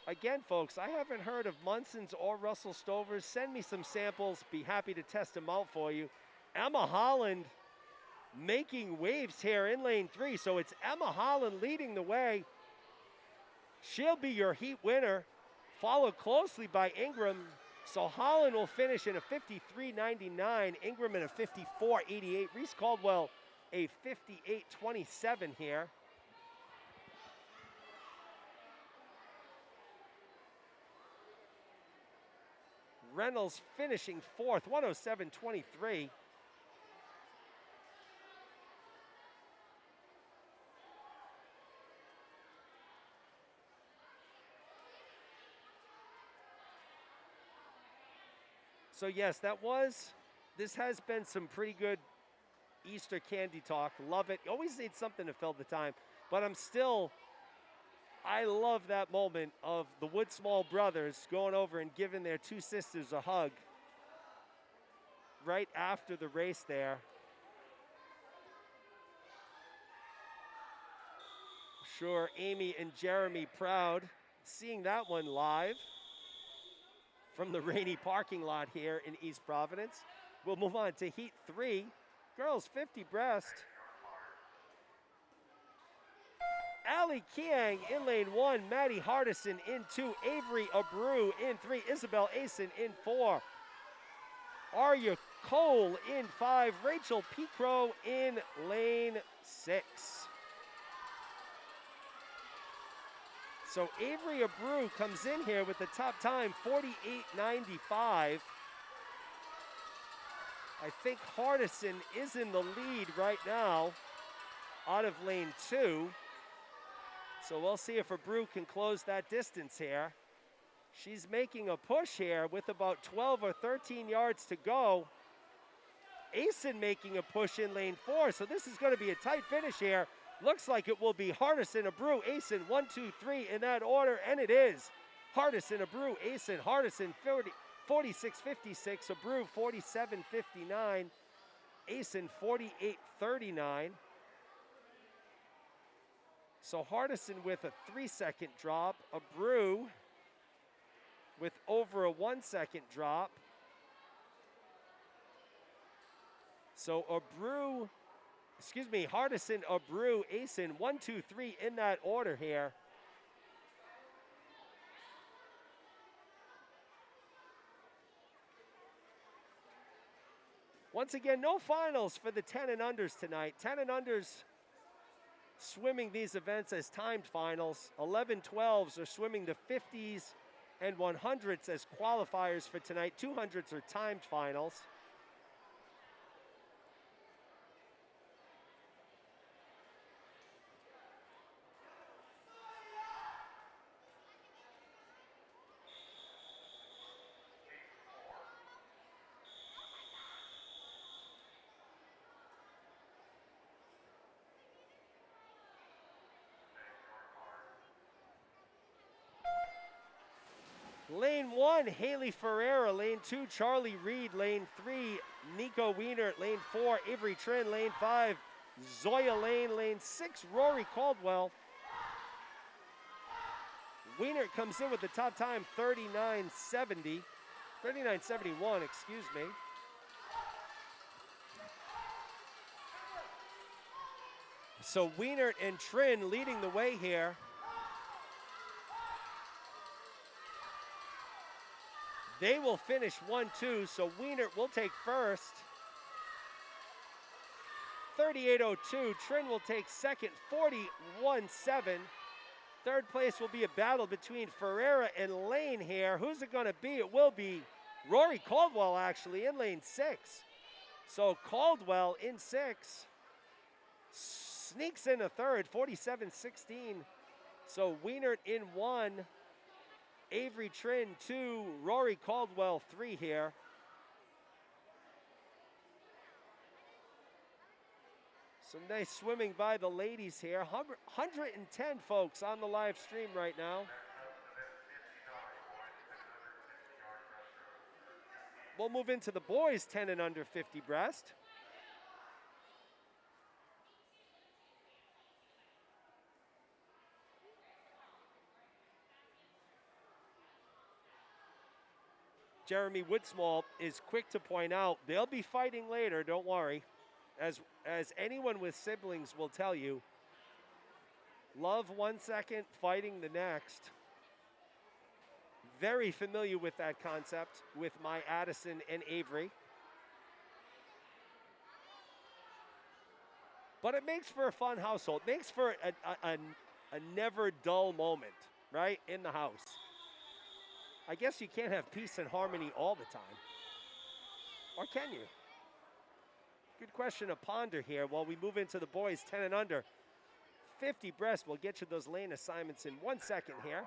Again, folks, I haven't heard of Munson's or Russell Stover's. Send me some samples. Be happy to test them out for you. Emma Holland making waves here in lane 3. So it's Emma Holland leading the way. She'll be your heat winner, followed closely by Ingram. So Holland will finish in a 53.99, Ingram in a 54.88, Reese Caldwell a 58.27 here. Reynolds finishing 4th, 107.23. So yes, this has been some pretty good Easter candy talk. Love it. You always need something to fill the time. But I love that moment of the Woodsmall brothers going over and giving their 2 sisters a hug right after the race there. Sure, Amy and Jeremy proud seeing that one live. from the rainy parking lot here in East Providence. We'll move on to heat 3, girls 50 breast. Allie Kiang in lane 1, Maddie Hardison in 2, Avery Abreu in 3, Isabel Asen in 4, Arya Cole in 5, Rachel Picro in lane 6. So Avery Abreu comes in here with the top time, 48.95. I think Hardison is in the lead right now out of lane 2. So we'll see if Abreu can close that distance here. She's making a push here with about 12 or 13 yards to go. Asen making a push in lane 4, so this is going to be a tight finish here. Looks like it will be Hardison, Abreu, Asen, 1, 2, 3 in that order, and it is. Hardison, Abreu, Asen, Hardison 46.56, Abreu 47.59, Asen 48.39. So Hardison with a 3-second drop, Abreu with over a 1-second drop. So Hardison, Abreu, Asen, 1, 2, 3 in that order here. Once again, no finals for the 10 and unders tonight. 10 and unders swimming these events as timed finals. 11-12s are swimming the 50s and 100s as qualifiers for tonight. 200s are timed finals. Lane 1, Haley Ferreira. Lane 2, Charlie Reed. Lane 3, Nico Wiener. Lane 4, Avery Trin. Lane 5, Zoya Lane. Lane 6, Rory Caldwell. Wiener comes in with the top time, 39.71, excuse me. So Wiener and Trin leading the way here. They will finish 1-2, so Wiener will take first. 38.02, Trin will take second, 41.7. Third place will be a battle between Ferreira and Lane here. Who's it gonna be? It will be Rory Caldwell actually in lane 6. So Caldwell in 6, sneaks in a third, 47.16. So Wiener in 1, Avery Trin 2, Rory Caldwell 3 here. Some nice swimming by the ladies here. 110 folks on the live stream right now. We'll move into the boys 10 and under 50 breast. Jeremy Woodsmall is quick to point out, they'll be fighting later, don't worry. As anyone with siblings will tell you, love 1 second, fighting the next. Very familiar with that concept with my Addison and Avery. But it makes for a fun household. It makes for a never dull moment, right, in the house. I guess you can't have peace and harmony all the time. Or can you? Good question to ponder here while we move into the boys 10 and under. 50 breast, we'll get you those lane assignments in 1 second here.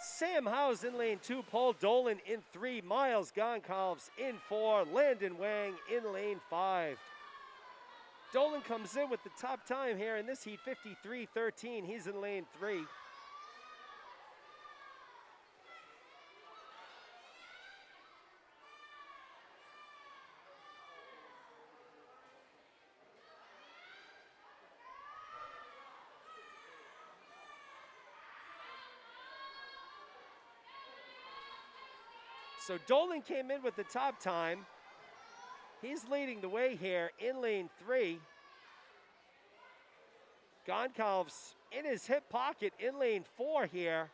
Sam Howes in lane 2, Paul Dolan in 3, Miles Goncalves in 4, Landon Wang in lane 5. Dolan comes in with the top time here in this heat, 53.13. He's in lane 3. So Dolan came in with the top time. He's leading the way here in lane 3. Goncalves in his hip pocket in lane 4 here.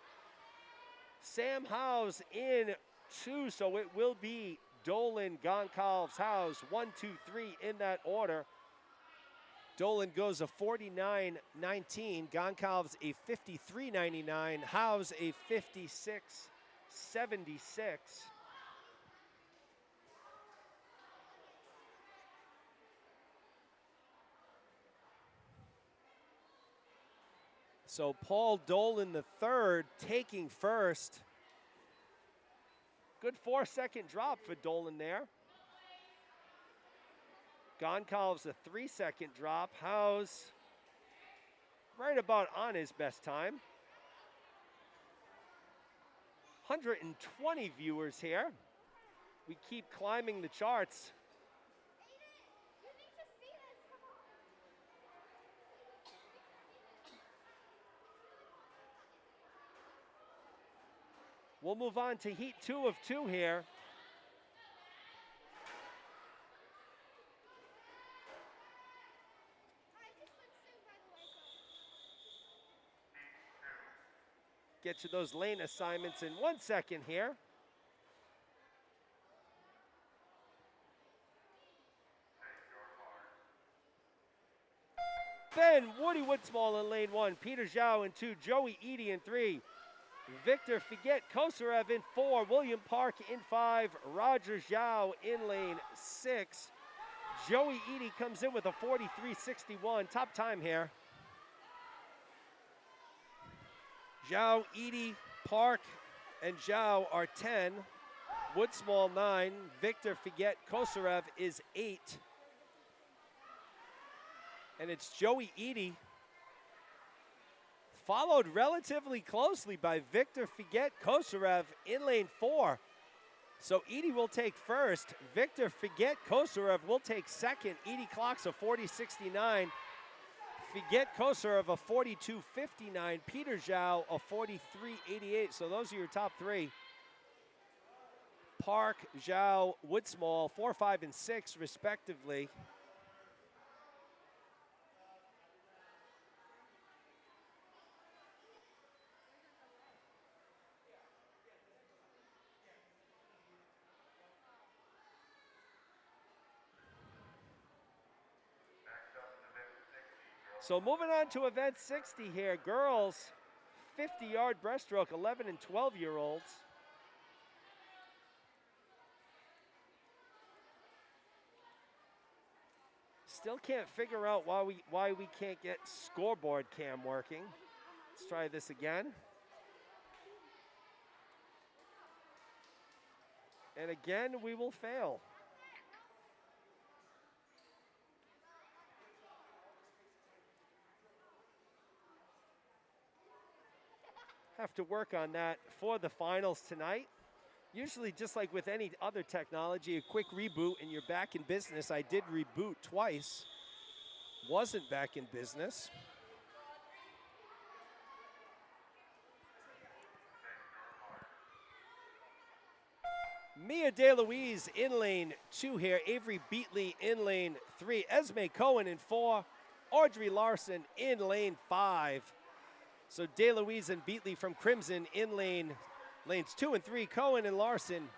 Sam Howes in 2, so it will be Dolan, Goncalves, Howes, 1, 2, 3 in that order. Dolan goes a 49.19, Goncalves a 53.99, Howes a 56.76. So Paul Dolan III taking first. Good 4-second drop for Dolan there. Goncalves a 3-second drop. Howes right about on his best time. 120 viewers here. We keep climbing the charts. We'll move on to heat 2 of 2 here. Get to those lane assignments in 1 second here. Ben Woody Woodsmall in lane 1, Peter Zhao in 2, Joey Edie in 3, Victor Figuet Kosarev in 4, William Park in 5, Roger Zhao in lane 6. Joey Edie comes in with a 43.61, top time here. Zhao, Edie, Park, and Zhao are 10. Woodsmall 9. Victor Figuet Kosarev is 8. And it's Joey Edie, followed relatively closely by Victor Figuet Kosarev in lane 4. So Edie will take first. Victor Figuet Kosarev will take second. Edie clocks a 40.69. Figuet Kosarev a 42.59. Peter Zhao a 43.88. So those are your top 3. Park, Zhao, Woodsmall, 4, 5, and 6 respectively. So moving on to event 60 here, girls, 50-yard breaststroke, 11 and 12-year-olds. Still can't figure out why we can't get scoreboard cam working. Let's try this again. And again, we will fail. Have to work on that for the finals tonight. Usually, just like with any other technology, a quick reboot and you're back in business. I did reboot twice. Wasn't back in business. Mia DeLuise in lane 2 here. Avery Beatley in lane 3. Esme Cohen in 4. Audrey Larson in lane 5. So DeLuise and Beatley from Crimson in lanes 2 and 3. Cohen and Larson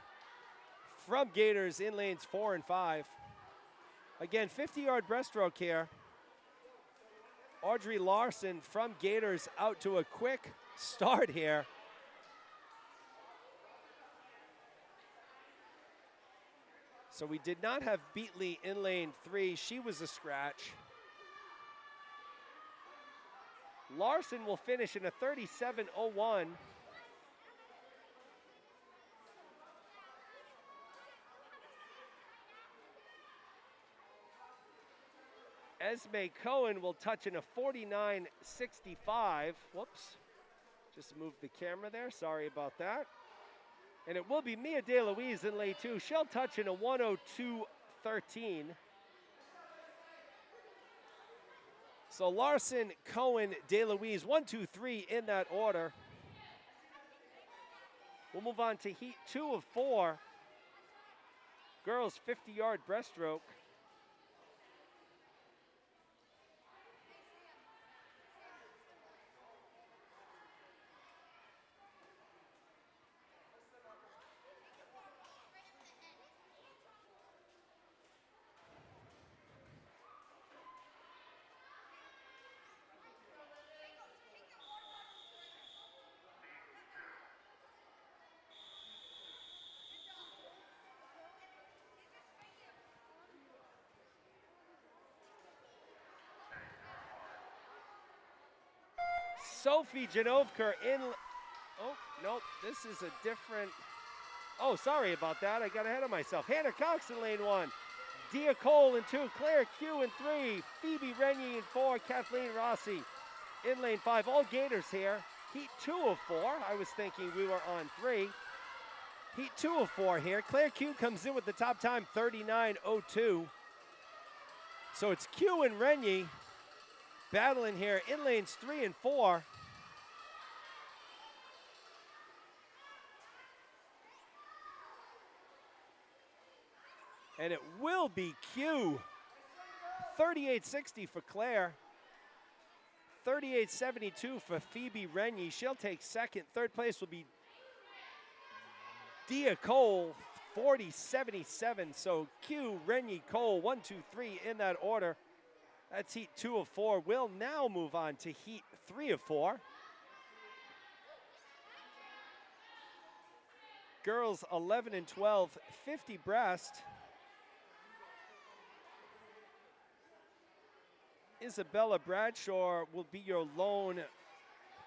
from Gators in lanes 4 and 5. Again, 50-yard breaststroke here. Audrey Larson from Gators out to a quick start here. So we did not have Beatley in lane 3. She was a scratch. Larson will finish in a 37.01. Esme Cohen will touch in a 49.65. Whoops. Just moved the camera there. Sorry about that. And it will be Mia DeLuise in lane 2. She'll touch in a 102.13. So Larson, Cohen, DeLuise, 1, 2, 3 in that order. We'll move on to heat 2 of 4. Girls 50-yard breaststroke. Sophie Janovka in, oh, nope, this is a different, oh, sorry about that. I got ahead of myself. Hannah Cox in lane 1. Dia Cole in 2. Claire Q in 3. Phoebe Renyi in 4. Kathleen Rossi in lane 5. All Gators here. Heat 2 of 4. I was thinking we were on 3. Heat 2 of 4 here. Claire Q comes in with the top time, 39:02. So it's Q and Renyi battling here in lanes 3 and 4. And it will be Q. 38:60 for Claire. 38:72 for Phoebe Renyi. She'll take second. Third place will be Dia Cole, 40:77. So Q, Renyi, Cole, 1, 2, 3 in that order. That's heat 2 of 4. We'll now move on to heat 3 of 4. Girls 11 and 12, 50 breast. Isabella Bradshaw will be your lone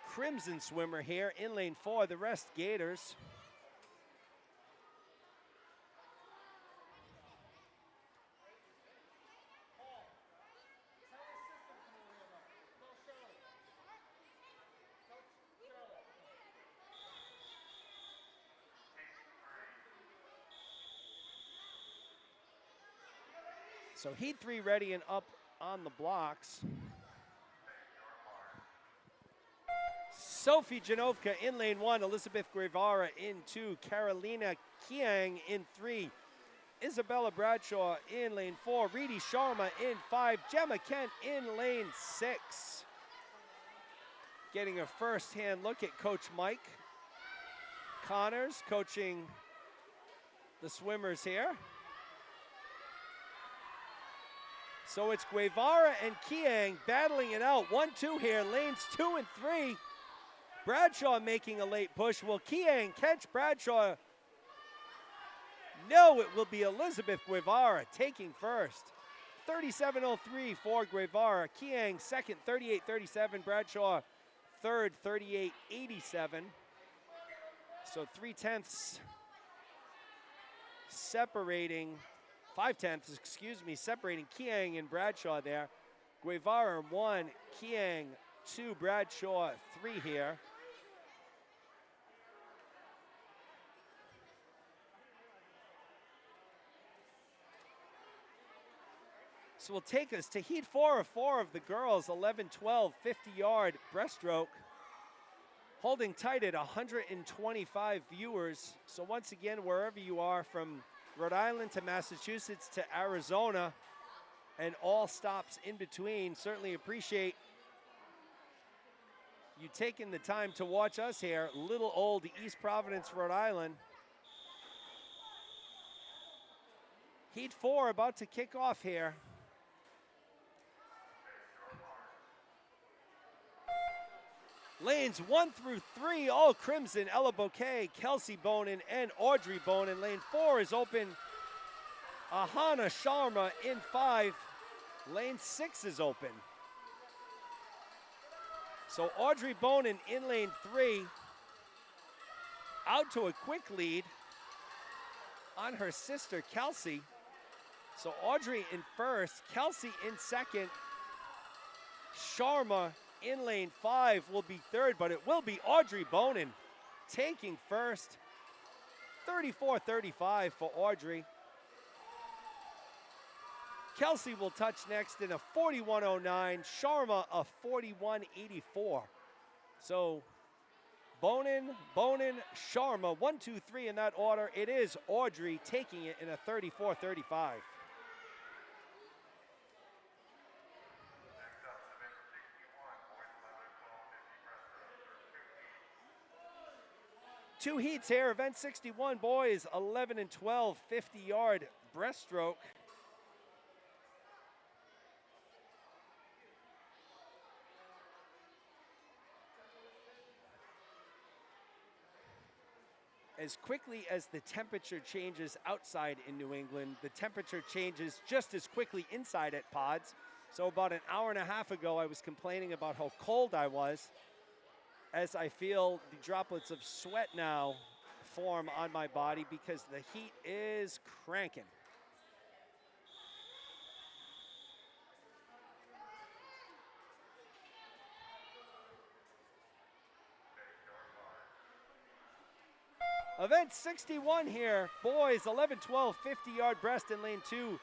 crimson swimmer here in lane 4. The rest Gators. So heat 3 ready and up on the blocks. Sophie Janovka in lane 1, Elizabeth Guevara in 2, Carolina Kiang in 3, Isabella Bradshaw in lane 4, Reedy Sharma in 5, Gemma Kent in lane 6. Getting a first-hand look at Coach Mike Connors coaching the swimmers here. So it's Guevara and Kiang battling it out. 1-2 here, lanes 2 and 3. Bradshaw making a late push. Will Kiang catch Bradshaw? No, it will be Elizabeth Guevara taking first. 37:03 for Guevara. Kiang second, 38:37. Bradshaw third, 38:87. So 3/10 separating. 5/10, excuse me, separating Kiang and Bradshaw there. Guevara 1, Kiang 2, Bradshaw 3 here. So we'll take us to heat 4 of 4 of the girls, 11-12, 50-yard breaststroke. Holding tight at 125 viewers. So once again, wherever you are, from Rhode Island to Massachusetts to Arizona and all stops in between, certainly appreciate you taking the time to watch us here, little old East Providence, Rhode Island. Heat 4 about to kick off here. Lanes 1 through 3, all crimson. Ella Bouquet, Kelsey Bonin, and Audrey Bonin. Lane 4 is open. Ahana Sharma in 5. Lane 6 is open. So Audrey Bonin in lane 3. Out to a quick lead on her sister, Kelsey. So Audrey in first, Kelsey in second. Sharma in lane 5 will be third, but it will be Audrey Bonin taking first. 34:35 for Audrey. Kelsey will touch next in a 41:09. Sharma a 41:84. So Bonin, Sharma. 1, 2, 3 in that order. It is Audrey taking it in a 34-35. Two heats here, event 61, boys, 11 and 12, 50-yard breaststroke. As quickly as the temperature changes outside in New England, the temperature changes just as quickly inside at pods. So about an hour and a half ago, I was complaining about how cold I was, as I feel the droplets of sweat now form on my body because the heat is cranking. Event 61 here, boys, 11, 12, 50-yard breast in lane 2.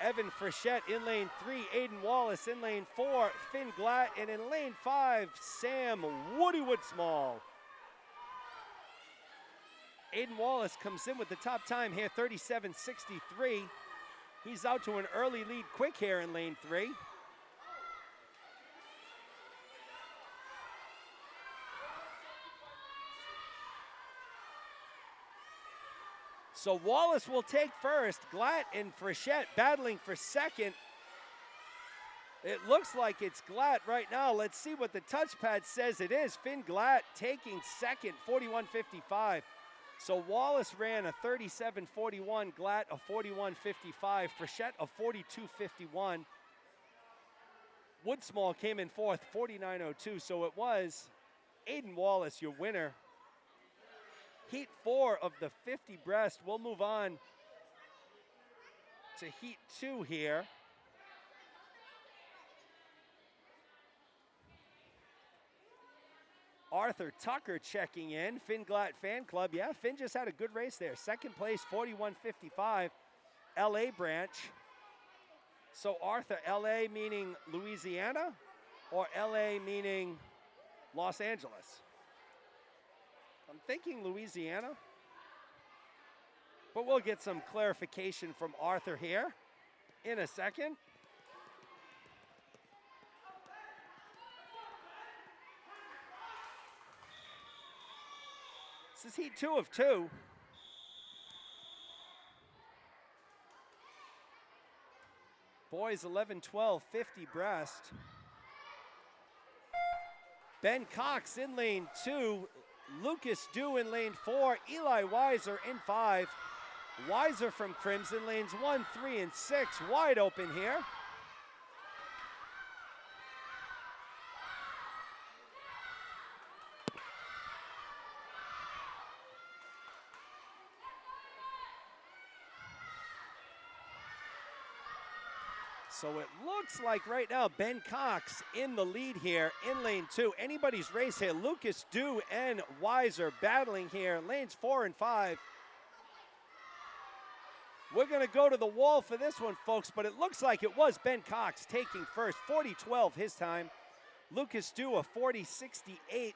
Evan Frechette in lane 3, Aiden Wallace in lane 4, Finn Glatt, and in lane 5, Sam Woody Woodsmall. Aiden Wallace comes in with the top time here, 37.63. He's out to an early lead quick here in lane 3. So Wallace will take first. Glatt and Frechette battling for second. It looks like it's Glatt right now. Let's see what the touchpad says it is. Finn Glatt taking second, 41.55. So Wallace ran a 37.41, Glatt a 41.55, Frechette a 42.51. Woodsmall came in fourth, 49.02. So it was Aiden Wallace, your winner. Heat 4 of the 50 breast. We'll move on to heat 2 here. Arthur Tucker checking in. Finn Glatt Fan Club. Yeah, Finn just had a good race there. Second place, 41.55, LA branch. So Arthur, LA meaning Louisiana or LA meaning Los Angeles? I'm thinking Louisiana, but we'll get some clarification from Arthur here in a second. This is heat 2 of 2. Boys 11, 12, 50 breast. Ben Cox in lane 2. Lucas Dew in lane 4, Eli Weiser in 5. Weiser from Crimson, lanes 1, 3, and 6, wide open here. So it looks like right now Ben Cox in the lead here in lane 2. Anybody's race here. Lucas Dew and Weiser battling here. Lanes 4 and 5. We're going to go to the wall for this one, folks, but it looks like it was Ben Cox taking first. 40-12 his time. Lucas Dew a 40-68.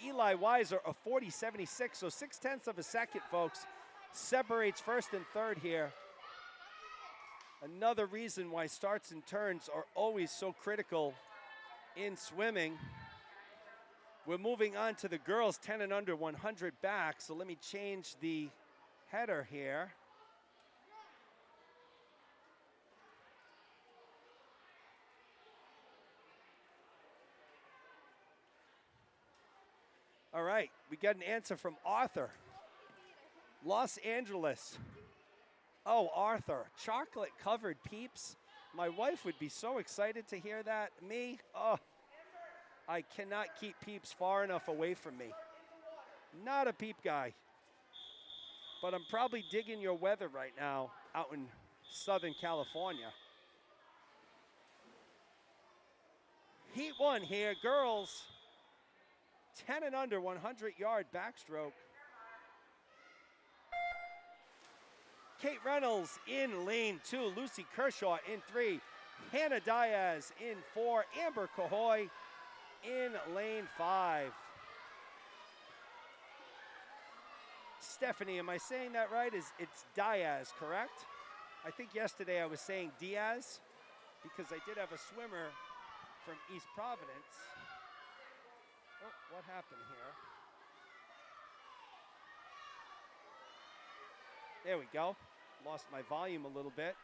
Eli Weiser a 40-76. So 0.6 of a second, folks, separates first and third here. Another reason why starts and turns are always so critical in swimming. We're moving on to the girls 10 and under 100 back. So let me change the header here. All right, we got an answer from Arthur. Los Angeles. Oh, Arthur, chocolate-covered Peeps. My wife would be so excited to hear that. Me, oh, I cannot keep Peeps far enough away from me. Not a Peep guy. But I'm probably digging your weather right now out in Southern California. Heat 1 here, girls. 10 and under, 100-yard backstroke. Kate Reynolds in lane 2, Lucy Kershaw in 3, Hannah Diaz in 4, Amber Cahoy in lane 5. Stephanie, am I saying that right? It's Diaz, correct? I think yesterday I was saying Diaz because I did have a swimmer from East Providence. Oh, what happened here? There we go. Lost my volume a little bit.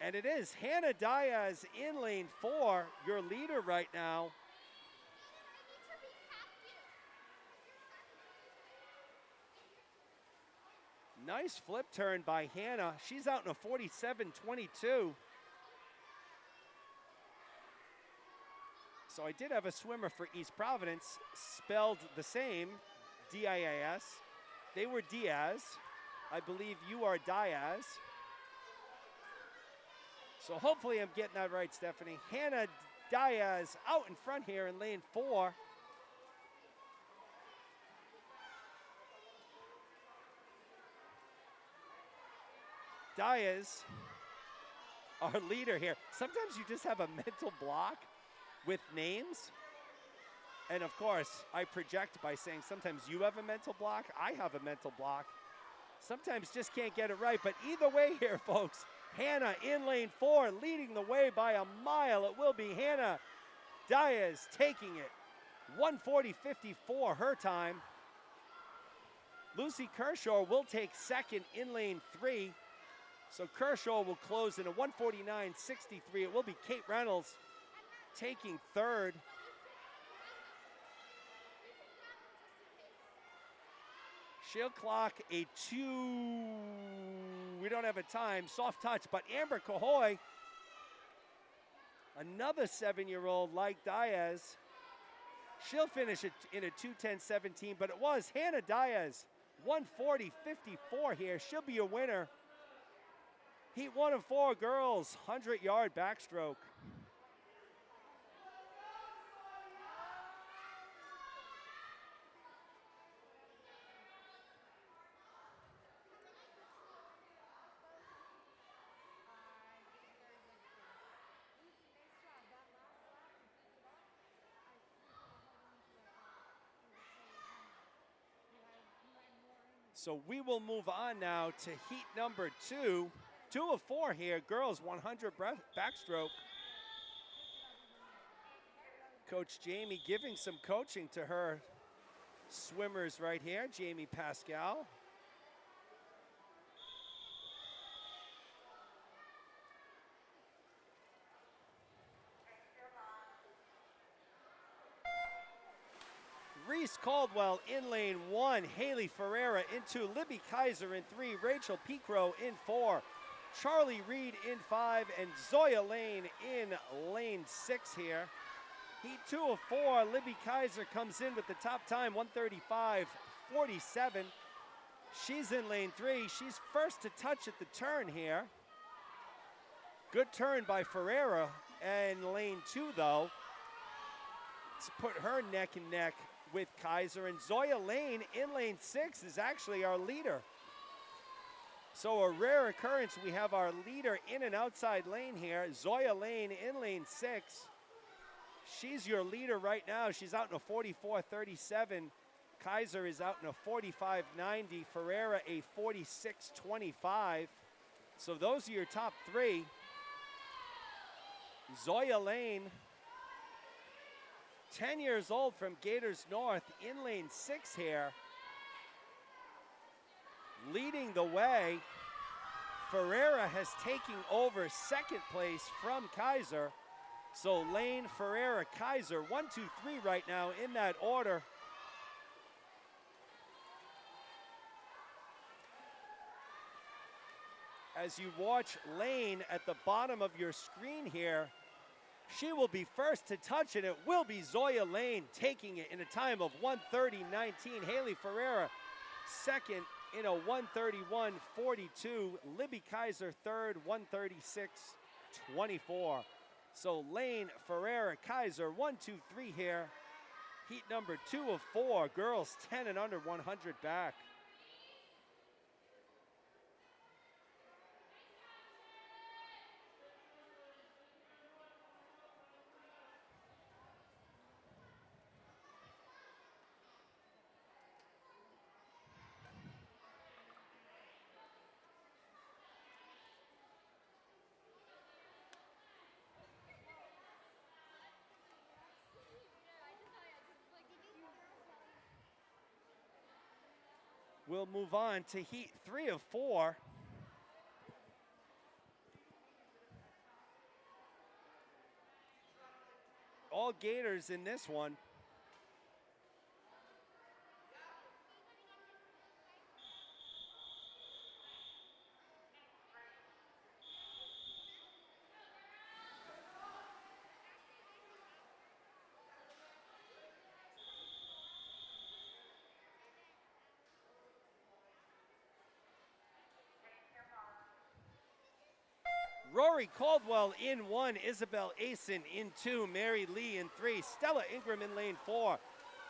And it is Hannah Diaz in lane 4, your leader right now. Nice flip turn by Hannah. She's out in a 47.22. So I did have a swimmer for East Providence, spelled the same, D-I-A-S. They were Diaz. I believe you are Diaz. So hopefully I'm getting that right, Stephanie. Hannah Diaz out in front here in lane 4. Diaz, our leader here. Sometimes you just have a mental block with names. And of course, I project by saying sometimes you have a mental block, I have a mental block. Sometimes just can't get it right, but either way here, folks, Hannah in lane 4, leading the way by a mile. It will be Hannah Diaz taking it. 1:40.54 her time. Lucy Kershaw will take second in lane 3. So Kershaw will close in a 1:49.63. It will be Kate Reynolds taking third. She'll clock a 2. We don't have a time. Soft touch, but Amber Cahoy, another 7-year-old like Diaz, she'll finish it in a 2:10.17, but it was Hannah Diaz, 1:40.54 here. She'll be a winner. Heat 1 of 4 girls, 100-yard backstroke. So we will move on now to heat number 2. 2 of 4 here, girls 100 backstroke. Coach Jamie giving some coaching to her swimmers right here, Jamie Pascal. Reese Caldwell in lane 1, Haley Ferreira in 2, Libby Kaiser in 3, Rachel Picro in 4, Charlie Reed in 5, and Zoya Lane in lane 6 here. Heat 2 of 4, Libby Kaiser comes in with the top time, 1:35.47. She's in lane 3. She's first to touch at the turn here. Good turn by Ferreira. And lane 2, though, let's put her neck and neck with Kaiser. And Zoya Lane in lane 6 is actually our leader. So a rare occurrence, we have our leader in an outside lane here. Zoya Lane in lane 6. She's your leader right now. She's out in a 44.37. Kaiser is out in a 45.90. Ferreira a 46.25. So those are your top 3. Zoya Lane, 10 years old from Gators North in lane 6 here. Leading the way, Ferreira has taken over second place from Kaiser. So Lane, Ferreira, Kaiser, 1, 2, 3 right now in that order. As you watch Lane at the bottom of your screen here, she will be first to touch, and it will be Zoya Lane taking it in a time of 1:30.19. Haley Ferreira second in a 1:31.42. Libby Kaiser third, 1:36.24. So Lane, Ferreira, Kaiser, 1, 2, 3 here. Heat number 2 of 4, girls 10 and under 100 back. We'll move on to heat 3 of 4. All Gators in this one. Rory Caldwell in 1, Isabel Asen in 2, Mary Lee in 3, Stella Ingram in lane 4,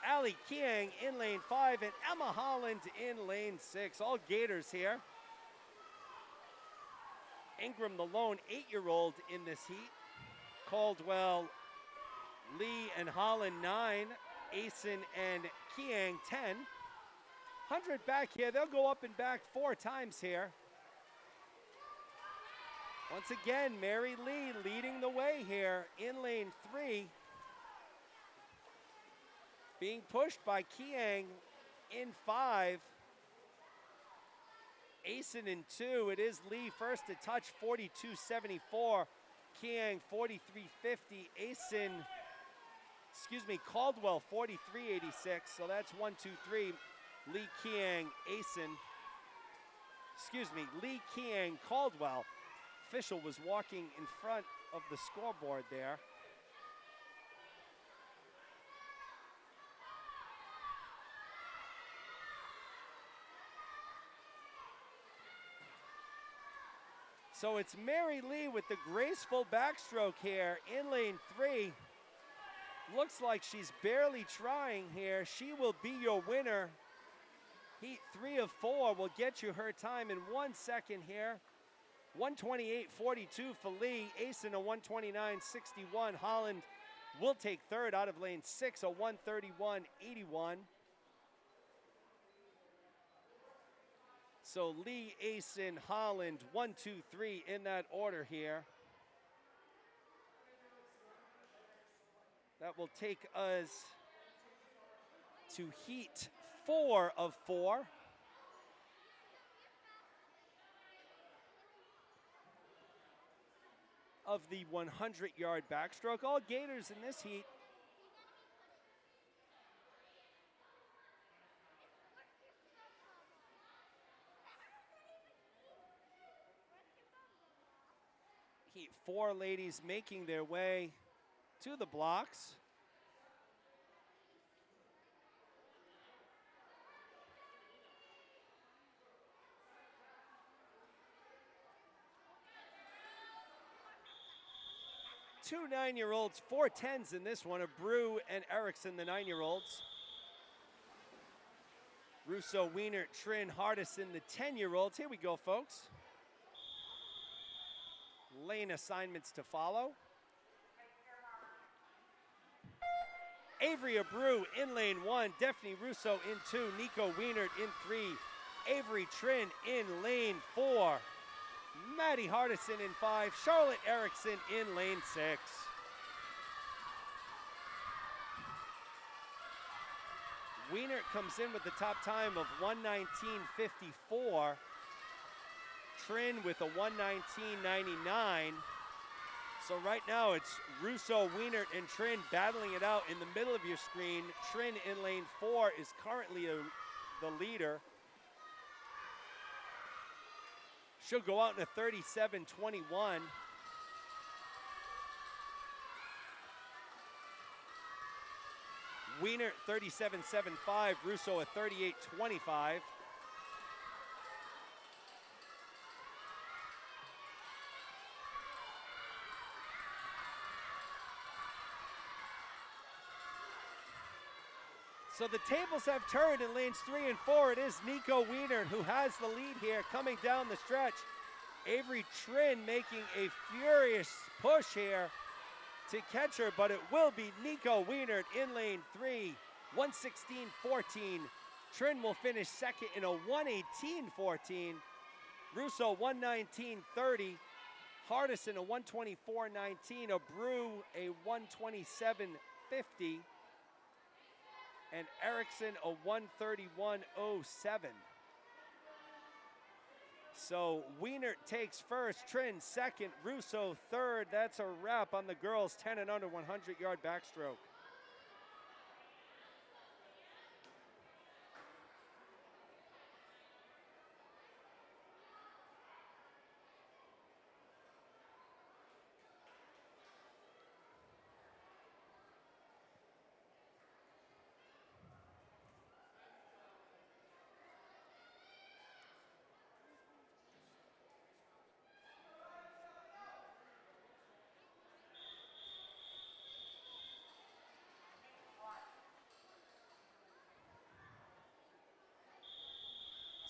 Ali Kiang in lane 5, and Emma Holland in lane 6. All Gators here. Ingram, the lone 8-year-old in this heat. Caldwell, Lee, and Holland 9, Asen and Kiang 10. 100 back here. They'll go up and back 4 times here. Once again, Mary Lee leading the way here in lane 3. Being pushed by Kiang in 5. Asen in 2. It is Lee first to touch, 42.74. Kiang 43.50. Caldwell 43.86. So that's 1, 2, 3. Lee Kiang, Lee Kiang, Caldwell. Official was walking in front of the scoreboard there. So it's Mary Lee with the graceful backstroke here in lane 3. Looks like she's barely trying here. She will be your winner. Heat 3 of 4 will get you her time in 1 second here. 128.42 for Lee. Asen a 129.61. Holland will take third out of lane 6, a 131.81. So Lee, Asen, Holland, 1, 2, 3 in that order here. That will take us to heat 4 of 4. Of the 100-yard backstroke. All Gators in this heat. Heat 4 ladies making their way to the blocks. Two 9-year-olds, 4 10s in this one, Abreu and Erickson, the 9-year-olds. Russo, Wiener, Trin, Hardison, the 10-year-olds. Here we go, folks. Lane assignments to follow. Avery Abreu in lane 1, Daphne Russo in 2, Nico Wienert in 3, Avery Trin in lane 4, Maddie Hardison in 5, Charlotte Erickson in lane 6. Wienert comes in with the top time of 1:19.54. Trin with a 1:19.99. So right now it's Russo, Wienert, and Trin battling it out in the middle of your screen. Trin in lane 4 is currently the leader. She'll go out in a 37.21. Wienert 37.75, Russo a 38.25. So the tables have turned in lanes 3 and 4. It is Nico Wienert who has the lead here coming down the stretch. Avery Trin making a furious push here to catch her, but it will be Nico Wienert in lane 3, 1:16.14. Trin will finish second in a 1:18.14. Russo 1:19.30. Hardison a 1:24.19. Abreu a 1:27.50. And Erickson a 1:31.07. So Wiener takes first, Trin second, Russo third. That's a wrap on the girls' 10 and under 100-yard backstroke.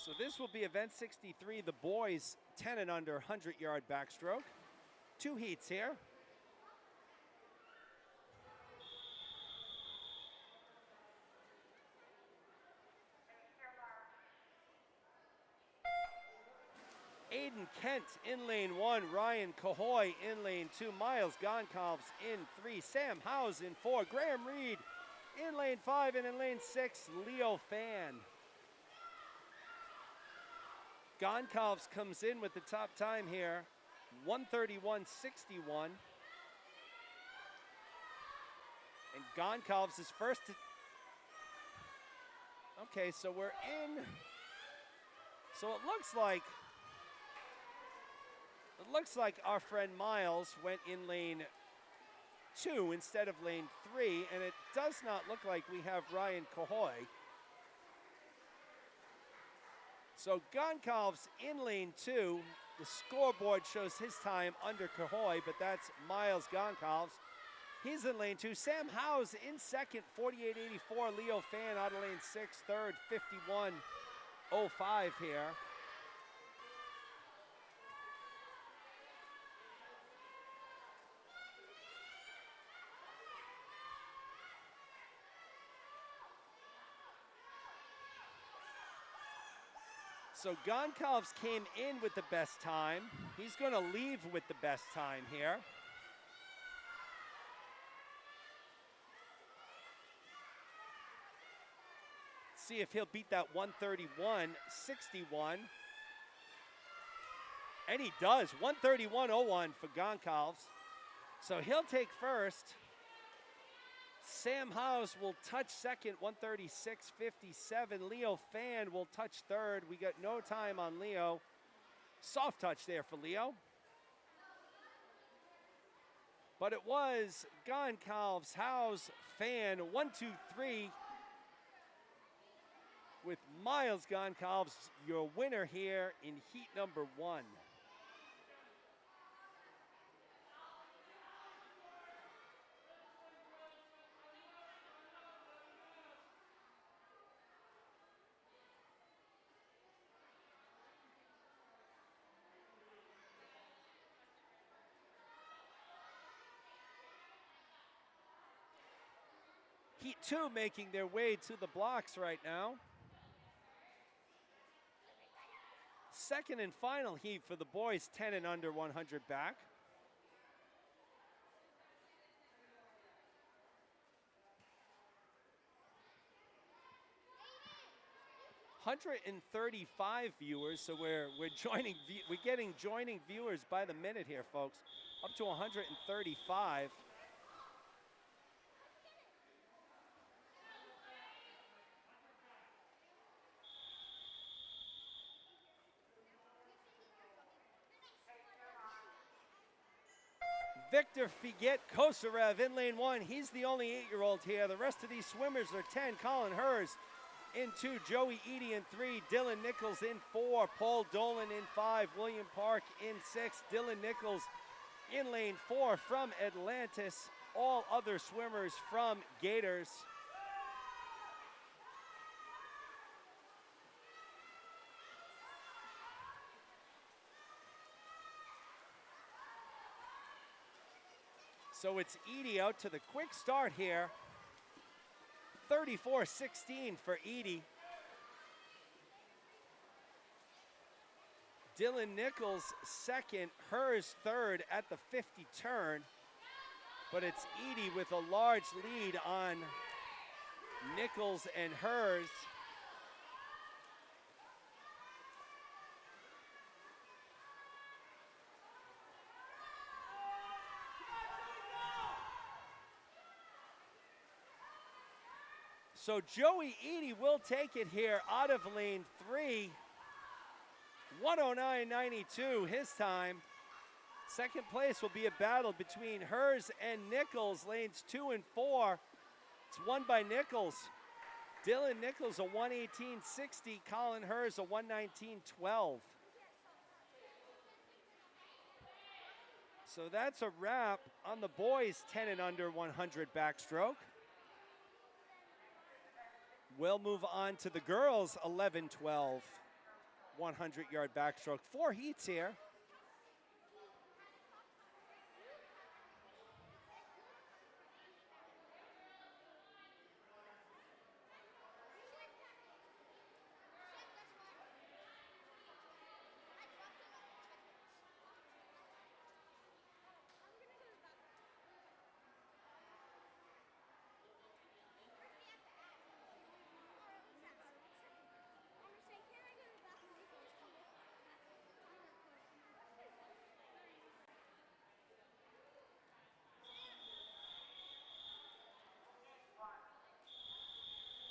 So this will be event 63, the boys 10 and under 100-yard backstroke. 2 heats here. Aiden Kent in lane 1, Ryan Cahoy in lane 2, Miles Goncalves in 3, Sam Howes in 4, Graham Reed in lane 5, and in lane 6, Leo Fan. Goncalves comes in with the top time here, 1:31.61. And Goncalves is first to... Okay, so we're in... So it looks like our friend Miles went in lane 2 instead of lane 3, and it does not look like we have Ryan Cahoy. So Goncalves in lane 2. The scoreboard shows his time under Cahoy, but that's Miles Goncalves. He's in lane 2. Sam Howes in second, 48.84. Leo Fan out of lane 6, third, 51.05 here. So Goncalves came in with the best time. He's going to leave with the best time here. See if he'll beat that 1:31.61. And he does, 1:31.01 for Goncalves. So he'll take first. Sam Howes will touch second, 1:36.57. Leo Fan will touch third. We got no time on Leo. Soft touch there for Leo. But it was Goncalves, Howes, Fan, 1, 2, 3. With Miles Goncalves, your winner here in heat number 1. Heat 2 making their way to the blocks right now. Second and final heat for the boys, 10 and under 100 back. $135 viewers, so we're getting joining viewers by the minute here, folks. Up to 135. Victor Figet Kosarev in lane 1. He's the only 8-year-old here. The rest of these swimmers are 10. Colin Hers in 2. Joey Eady in 3. Dylan Nichols in 4. Paul Dolan in 5. William Park in 6. Dylan Nichols in lane 4 from Atlantis. All other swimmers from Gators. So it's Eady out to the quick start here. 34-16 for Eady. Dylan Nichols second, Hers third at the 50 turn. But it's Eady with a large lead on Nichols and Hers. So Joey Eady will take it here out of lane 3. 109.92 his time. Second place will be a battle between Hers and Nichols, lanes 2 and 4. It's won by Nichols. Dylan Nichols a 118.60, Colin Hers a 119.12. So that's a wrap on the boys 10 and under 100 backstroke. We'll move on to the girls 11-12 100-yard backstroke. 4 heats here.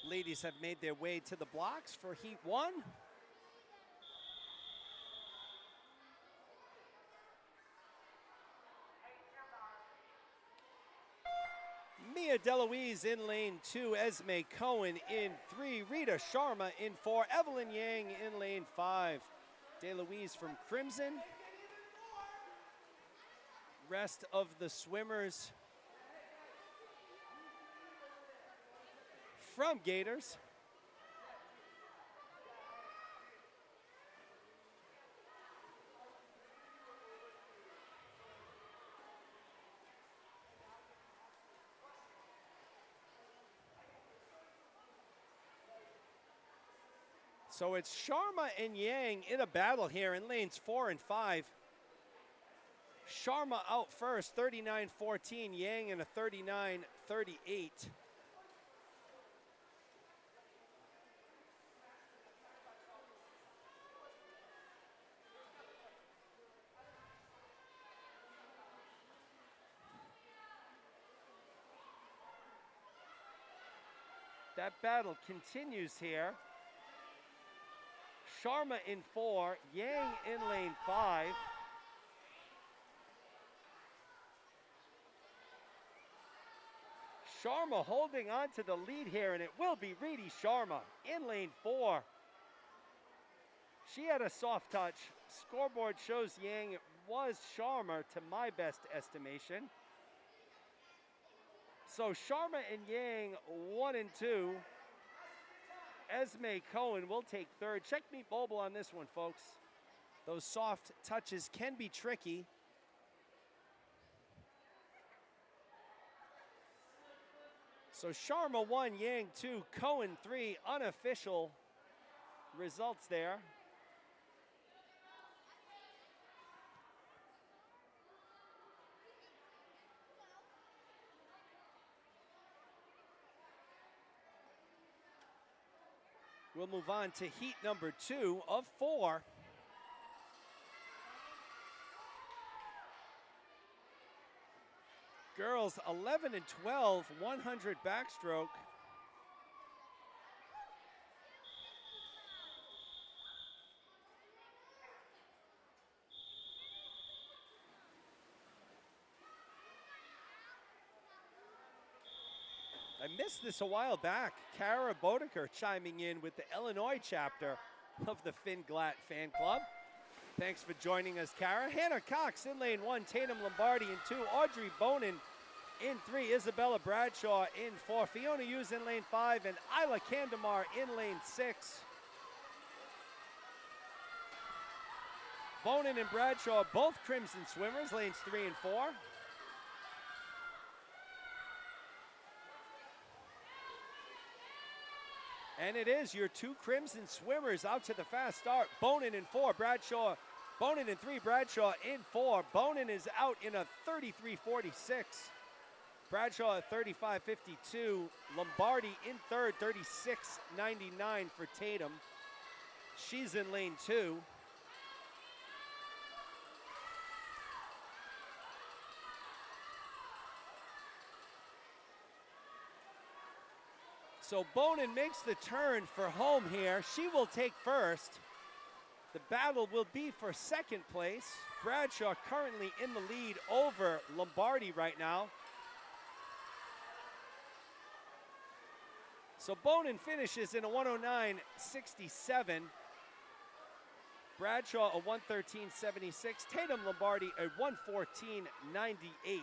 Ladies have made their way to the blocks for heat 1. Mia DeLuise in lane 2, Esme Cohen in 3, Rita Sharma in 4, Evelyn Yang in lane 5. DeLuise from Crimson. Rest of the swimmers from Gators. So it's Sharma and Yang in a battle here in lanes 4 and 5. Sharma out first, 39.14, Yang in a 39.38. That battle continues here. Sharma in 4, Yang in lane 5. Sharma holding on to the lead here, and it will be Reedy Sharma in lane 4. She had a soft touch. Scoreboard shows Yang it was Sharma to my best estimation. So Sharma and Yang 1 and 2. Esme Cohen will take third. Check Meet Mobile on this one, folks. Those soft touches can be tricky. So Sharma 1, Yang 2, Cohen 3, unofficial results there. We'll move on to heat number 2 of 4. Girls 11 and 12, 100 backstroke. I missed this a while back. Kara Bodeker chiming in with the Illinois chapter of the Finn Glatt fan club. Thanks for joining us, Kara. Hannah Cox in lane 1, Tatum Lombardi in 2, Audrey Bonin in 3, Isabella Bradshaw in 4, Fiona Hughes in lane 5, and Isla Kandamar in lane 6. Bonin and Bradshaw, both Crimson swimmers, lanes 3 and 4. And it is your 2 Crimson swimmers out to the fast start. Bonin in 4, Bradshaw. Bonin in 3, Bradshaw in 4. Bonin is out in a 33.46. Bradshaw at 35.52. Lombardi in third, 36.99 for Tatum. She's in lane 2. So Bonin makes the turn for home here. She will take first. The battle will be for second place. Bradshaw currently in the lead over Lombardi right now. So Bonin finishes in a 109.67. Bradshaw a 113.76. Tatum Lombardi a 114.98.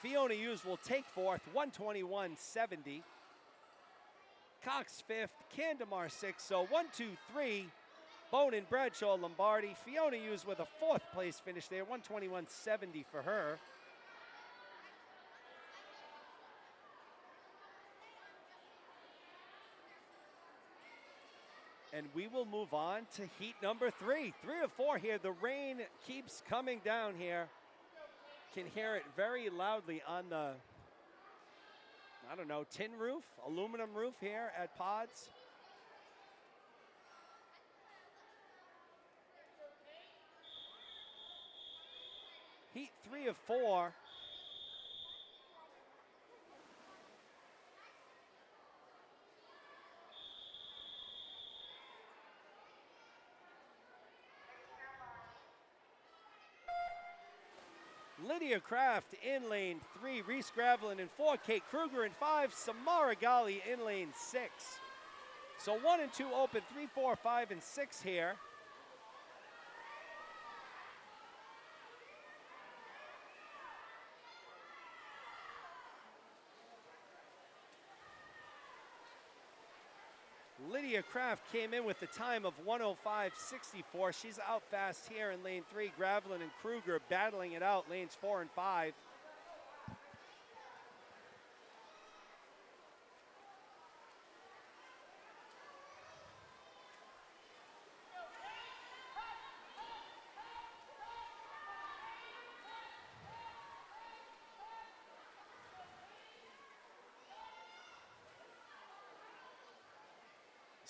Fiona Hughes will take fourth, 121.70. Cox fifth, Candemar sixth. So 1, 2, 3. Bonin, Bradshaw, Lombardi. Fiona Hughes with a fourth place finish there, 121.70 for her. And we will move on to heat number 3. 3 of 4 here. The rain keeps coming down here. Can hear it very loudly on the, I don't know, tin roof, aluminum roof here at Pods. Heat 3 of 4. Lydia Craft in lane 3, Reese Gravelin in 4, Kate Kruger in 5, Samara Gali in lane 6. So 1 and 2 open, 3, 4, 5, and 6 here. Lydia Craft came in with the time of 105.64. She's out fast here in lane 3. Gravelin and Kruger battling it out, lanes 4 and 5.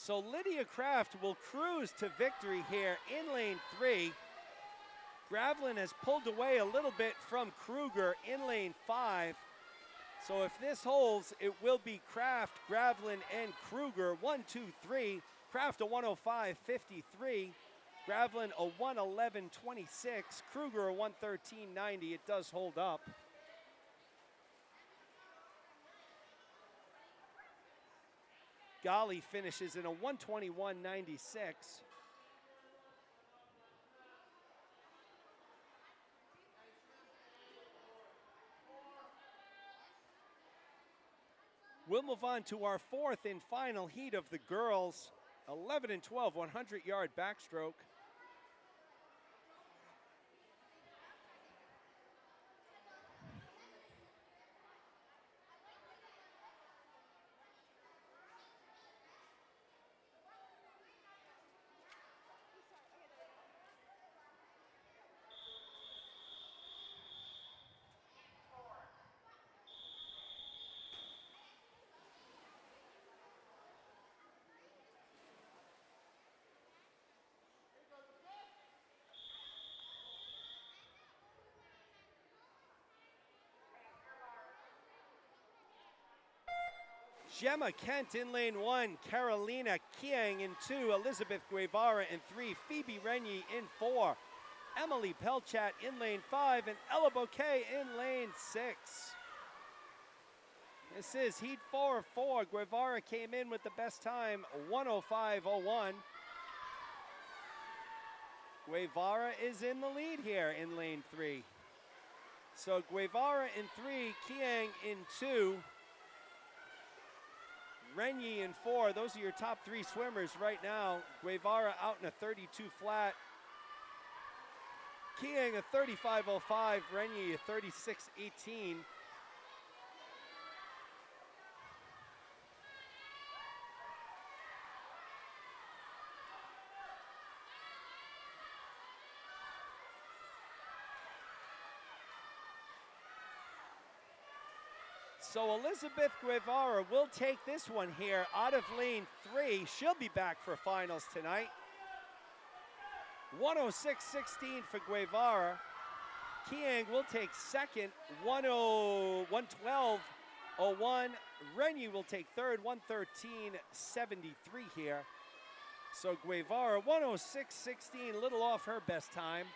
So Lydia Craft will cruise to victory here in lane 3. Gravelin has pulled away a little bit from Kruger in lane 5. So if this holds, it will be Craft, Gravelin, and Kruger. 1, 2, 3. Craft a 105.53. Gravelin a 111.26. Kruger a 113.90. It does hold up. Gali finishes in a 121.96. We'll move on to our fourth and final heat of the girls. 11 and 12, 100-yard backstroke. Gemma Kent in lane 1, Carolina Kiang in 2, Elizabeth Guevara in 3, Phoebe Renyi in 4, Emily Pelchat in lane 5, and Ella Bouquet in lane 6. This is heat 4 of 4. Guevara came in with the best time, 105.01. Guevara is in the lead here in lane 3. So Guevara in 3, Kiang in 2, Renyi in 4. Those are your top 3 swimmers right now. Guevara out in a 32 flat. Kiang a 35.05. Renyi a 36.18. So Elizabeth Guevara will take this one here out of lane 3. She'll be back for finals tonight. 106.16 for Guevara. Kiang will take second, 112.01. Renu will take third, 113.73 here. So Guevara, 106.16, a little off her best time.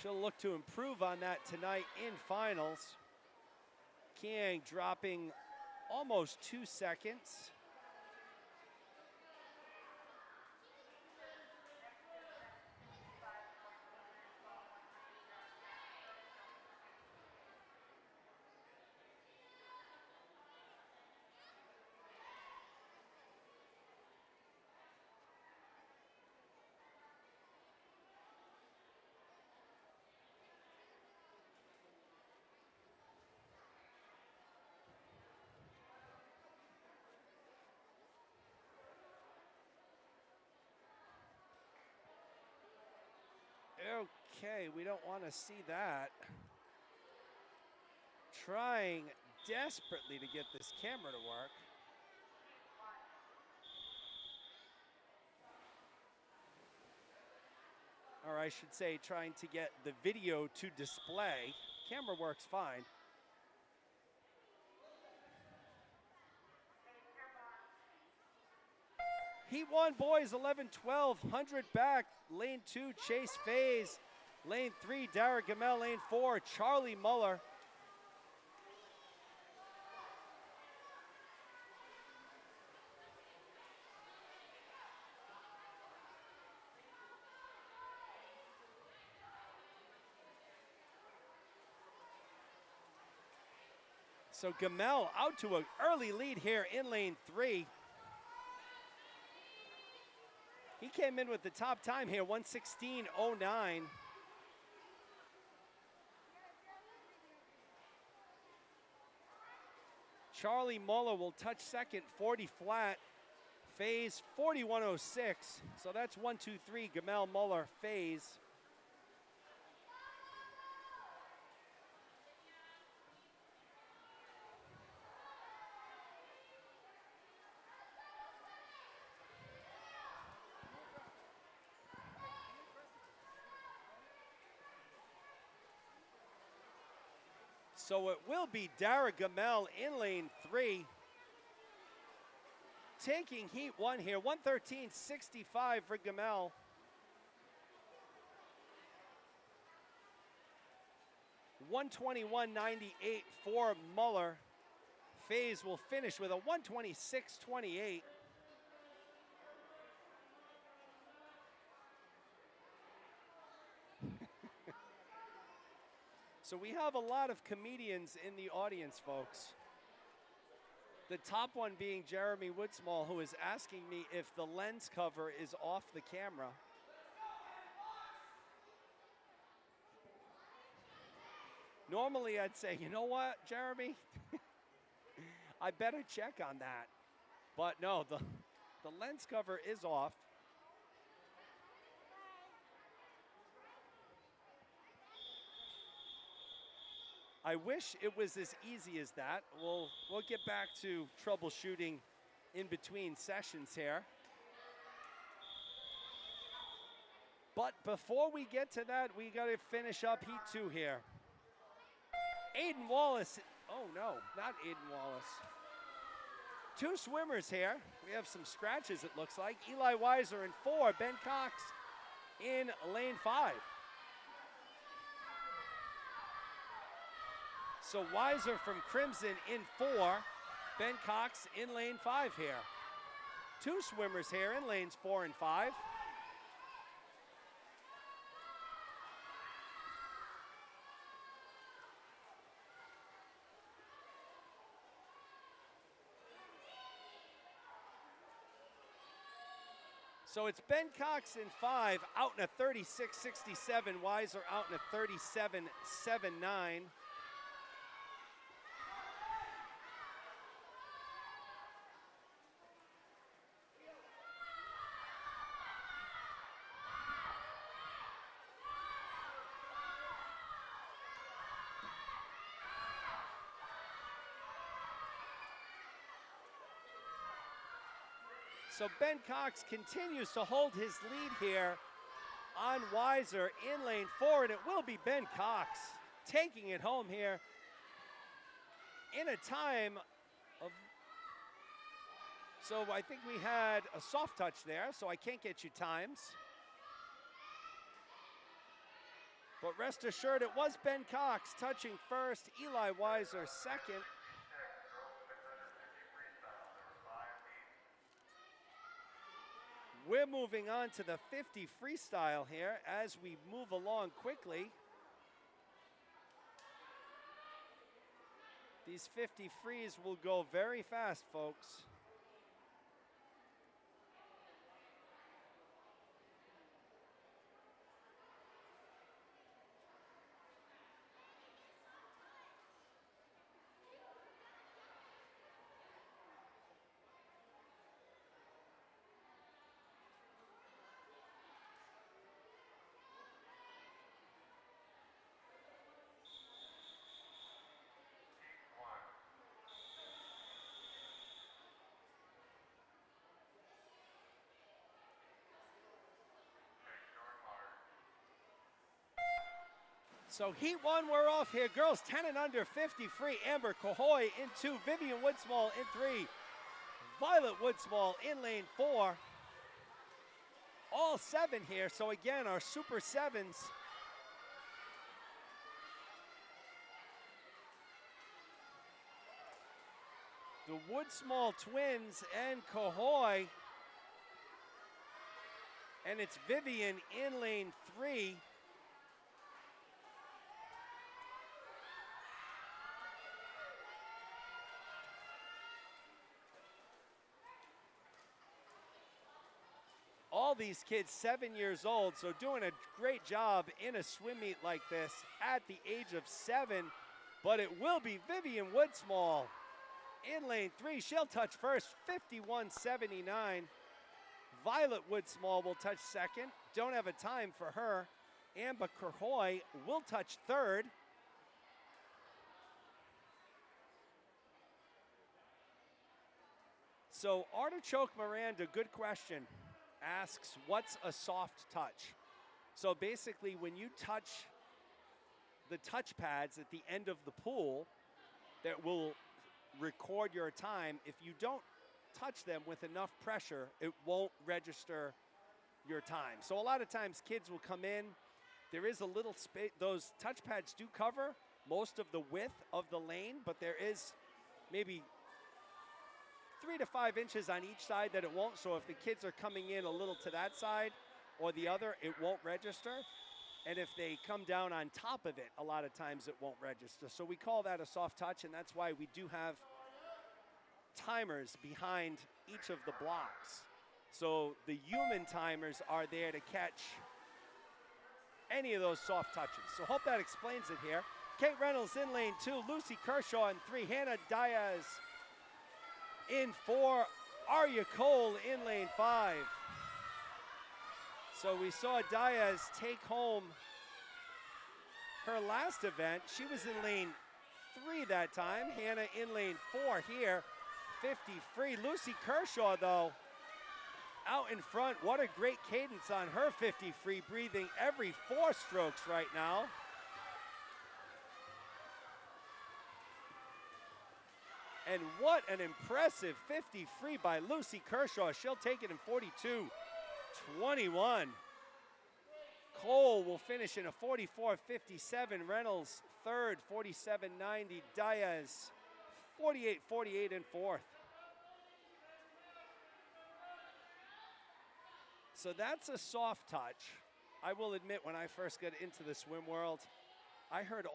She'll look to improve on that tonight in finals. Kiang dropping almost 2 seconds. Okay, we don't want to see that. Trying desperately to get this camera to work. Or I should say, trying to get the video to display. Camera works fine. Heat 1, boys, 11-12, 100 back. Lane 2, Chase Faze. Lane 3, Dara Gamel. Lane 4, Charlie Muller. So Gamel out to an early lead here in lane 3. He came in with the top time here, 116.09. Charlie Muller will touch second, 40 flat. Faze, 41.06. So that's 1, 2, 3, Gamel, Muller, Faze. So it will be Dara Gamel in lane 3. Taking heat 1 here, 113.65 for Gamel. $121.98 for Muller. Faze will finish with a 126.28. So we have a lot of comedians in the audience, folks. The top one being Jeremy Woodsmall, who is asking me if the lens cover is off the camera. Normally I'd say, you know what, Jeremy? I better check on that. But no, the lens cover is off. I wish it was as easy as that. We'll get back to troubleshooting in between sessions here. But before we get to that, we got to finish up heat 2 here. Aiden Wallace, oh no, not Aiden Wallace. 2 swimmers here. We have some scratches, it looks like. Eli Weiser in 4, Ben Cox in lane 5. So Weiser from Crimson in 4, Ben Cox in lane 5 here. 2 swimmers here in lanes 4 and 5. So it's Ben Cox in 5, out in a 36.67. Weiser out in a 37.79. So Ben Cox continues to hold his lead here on Weiser in lane 4, and it will be Ben Cox taking it home here in a time of, so I think we had a soft touch there, so I can't get you times. But rest assured, it was Ben Cox touching first, Eli Weiser second. We're moving on to the 50 freestyle here as we move along quickly. These 50 frees will go very fast, folks. So heat one, we're off here. Girls 10 and under, 50 free. Amber Cahoy in 2, Vivian Woodsmall in 3, Violet Woodsmall in lane 4. All 7 here, so again, our super 7s. The Woodsmall twins and Cahoy. And it's Vivian in lane 3. All these kids 7 years old, so doing a great job in a swim meet like this at the age of 7. But it will be Vivian Woodsmall in lane 3. She'll touch first, 51.79. Violet Woodsmall will touch second. Don't have a time for her. Amber Cahoy will touch third. So Artichoke Miranda, good question, asks, what's a soft touch? So basically, when you touch the touch pads at the end of the pool that will record your time, if you don't touch them with enough pressure, it won't register your time. So a lot of times kids will come in, there is a little space, those touch pads do cover most of the width of the lane, but there is maybe 3 to 5 inches on each side that it won't. So if the kids are coming in a little to that side or the other, it won't register. And if they come down on top of it, a lot of times it won't register. So we call that a soft touch, and that's why we do have timers behind each of the blocks. So the human timers are there to catch any of those soft touches. So hope that explains it here. Kate Reynolds in lane 2, Lucy Kershaw in 3, Hannah Diaz in 4, Arya Cole in lane 5. So we saw Diaz take home her last event. She was in lane 3 that time. Hannah in lane 4 here, 50 free. Lucy Kershaw, though, out in front. What a great cadence on her 50 free, breathing every 4 strokes right now. And what an impressive 50 free by Lucy Kershaw. She'll take it in 42.21. Cole will finish in a 44.57. Reynolds third, 47.90. Diaz, 48.48 in fourth. So that's a soft touch. I will admit, when I first got into the swim world, I heard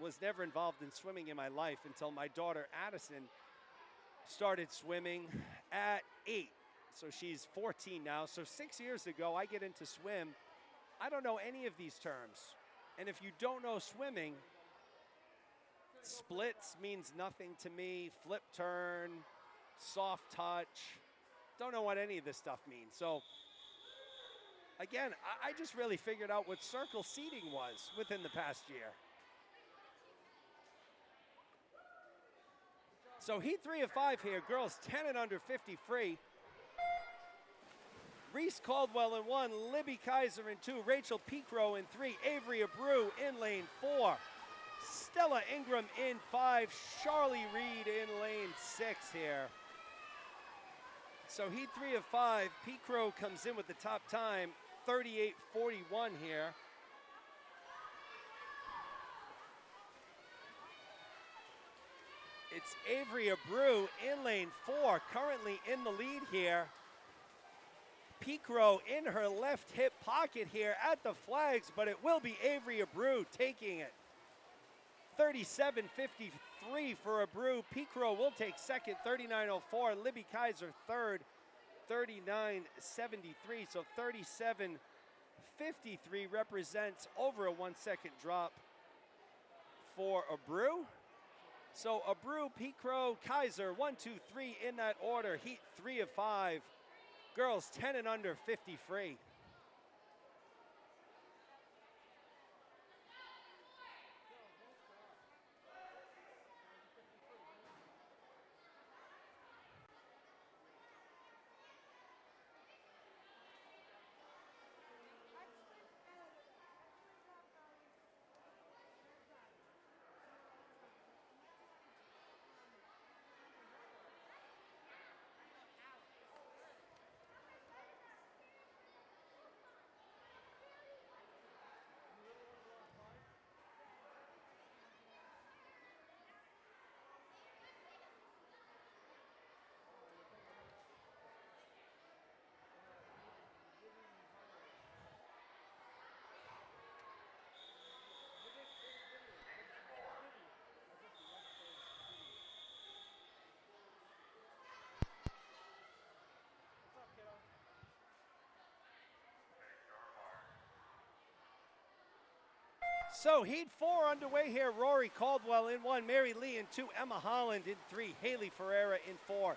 was never involved in swimming in my life until my daughter Addison started swimming at 8. So she's 14 now. So 6 years ago, I get into swim. I don't know any of these terms. And if you don't know swimming, splits means nothing to me. Flip turn, soft touch. Don't know what any of this stuff means. So again, I just really figured out what circle seating was within the past year. So heat 3 of 5 here. Girls 10 and under, 50 free. Reese Caldwell in 1, Libby Kaiser in 2, Rachel Picro in 3, Avery Abreu in lane 4, Stella Ingram in 5, Charlie Reed in lane 6 here. So heat 3 of 5, Picro comes in with the top time, 38:41 here. It's Avery Abreu in lane 4, currently in the lead here. Picro in her left hip pocket here at the flags, but it will be Avery Abreu taking it. 37:53 for Abreu. Picro will take second, 39:04. Libby Kaiser third, 39:73. So 37:53 represents over a 1 second drop for Abreu. So Abreu, Picro, Kaiser, 1, 2, 3 in that order. Heat 3 of 5. Girls 10 and under, 50 free. So heat 4 underway here. Rory Caldwell in 1, Mary Lee in 2, Emma Holland in 3, Haley Ferreira in 4,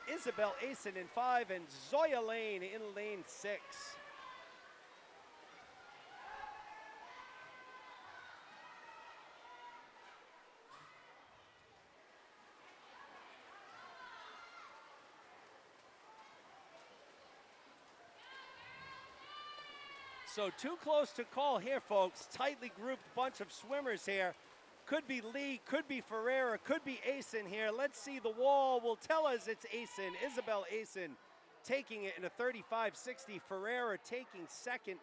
Isabel Asen in 5, and Zoya Lane in lane 6. So too close to call here, folks. Tightly grouped bunch of swimmers here. Could be Lee, could be Ferreira, could be Asen here. Let's see, the wall will tell us it's Asen. Isabel Asen taking it in a 35:60. Ferreira taking second,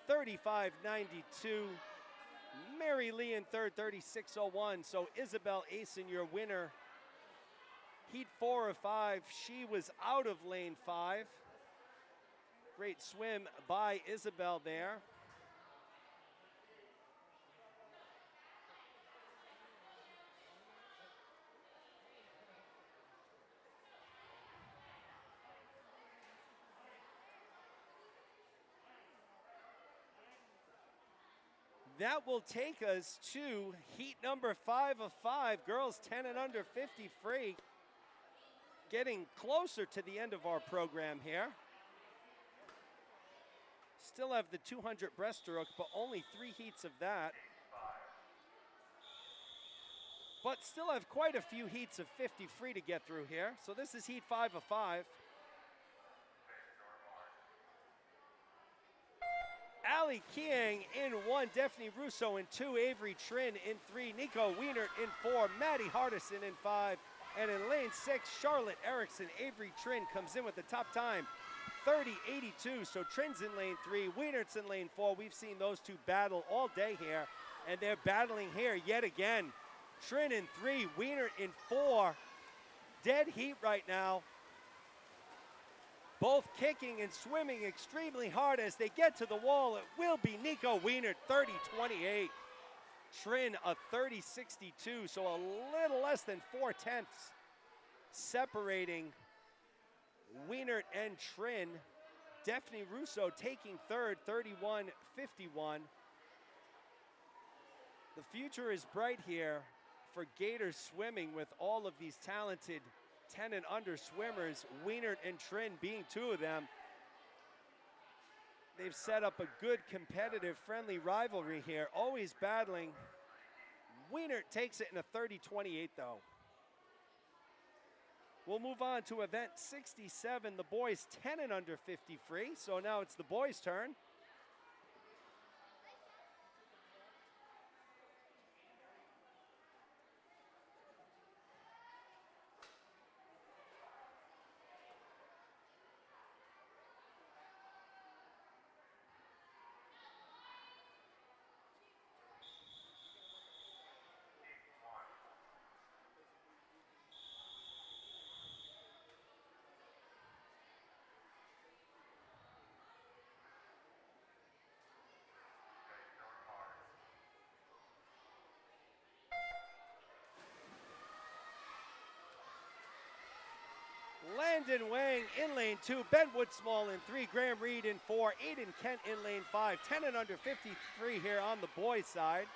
35:92. Mary Lee in third, 36:01. So Isabel Asen, your winner. Heat 4 of 5. She was out of lane 5. Great swim by Isabel there. That will take us to heat number 5 of 5. Girls 10 and under, 50 free. Getting closer to the end of our program here. Still have the 200 breaststroke, but only 3 heats of that. But still have quite a few heats of 50 free to get through here. So this is heat 5 of 5. Ali Kiang in 1, Daphne Russo in 2, Avery Trin in 3, Nico Wienert in 4, Maddie Hardison in 5, and in lane 6, Charlotte Erickson. Avery Trin comes in with the top time, 30:82. So Trin's in lane 3, Wienert's in lane 4. We've seen those two battle all day here, and they're battling here yet again. Trin in 3, Wienert in 4. Dead heat right now. Both kicking and swimming extremely hard as they get to the wall. It will be Nico Wienert, 30:28. Trin a 30:62, so a little less than 4/10 separating Wienert and Trin. Daphne Russo taking third, 31:51. The future is bright here for Gators swimming with all of these talented 10 and under swimmers, Wienert and Trin being 2 of them. They've set up a good, competitive, friendly rivalry here, always battling. Wienert takes it in a 30:28 though. We'll move on to event 67, the boys 10 and under 50 free. So now it's the boys' turn. Landon Wang in lane 2, Ben Woodsmall in 3, Graham Reed in 4, Aiden Kent in lane 5, 10 and under 53 here on the boys' side.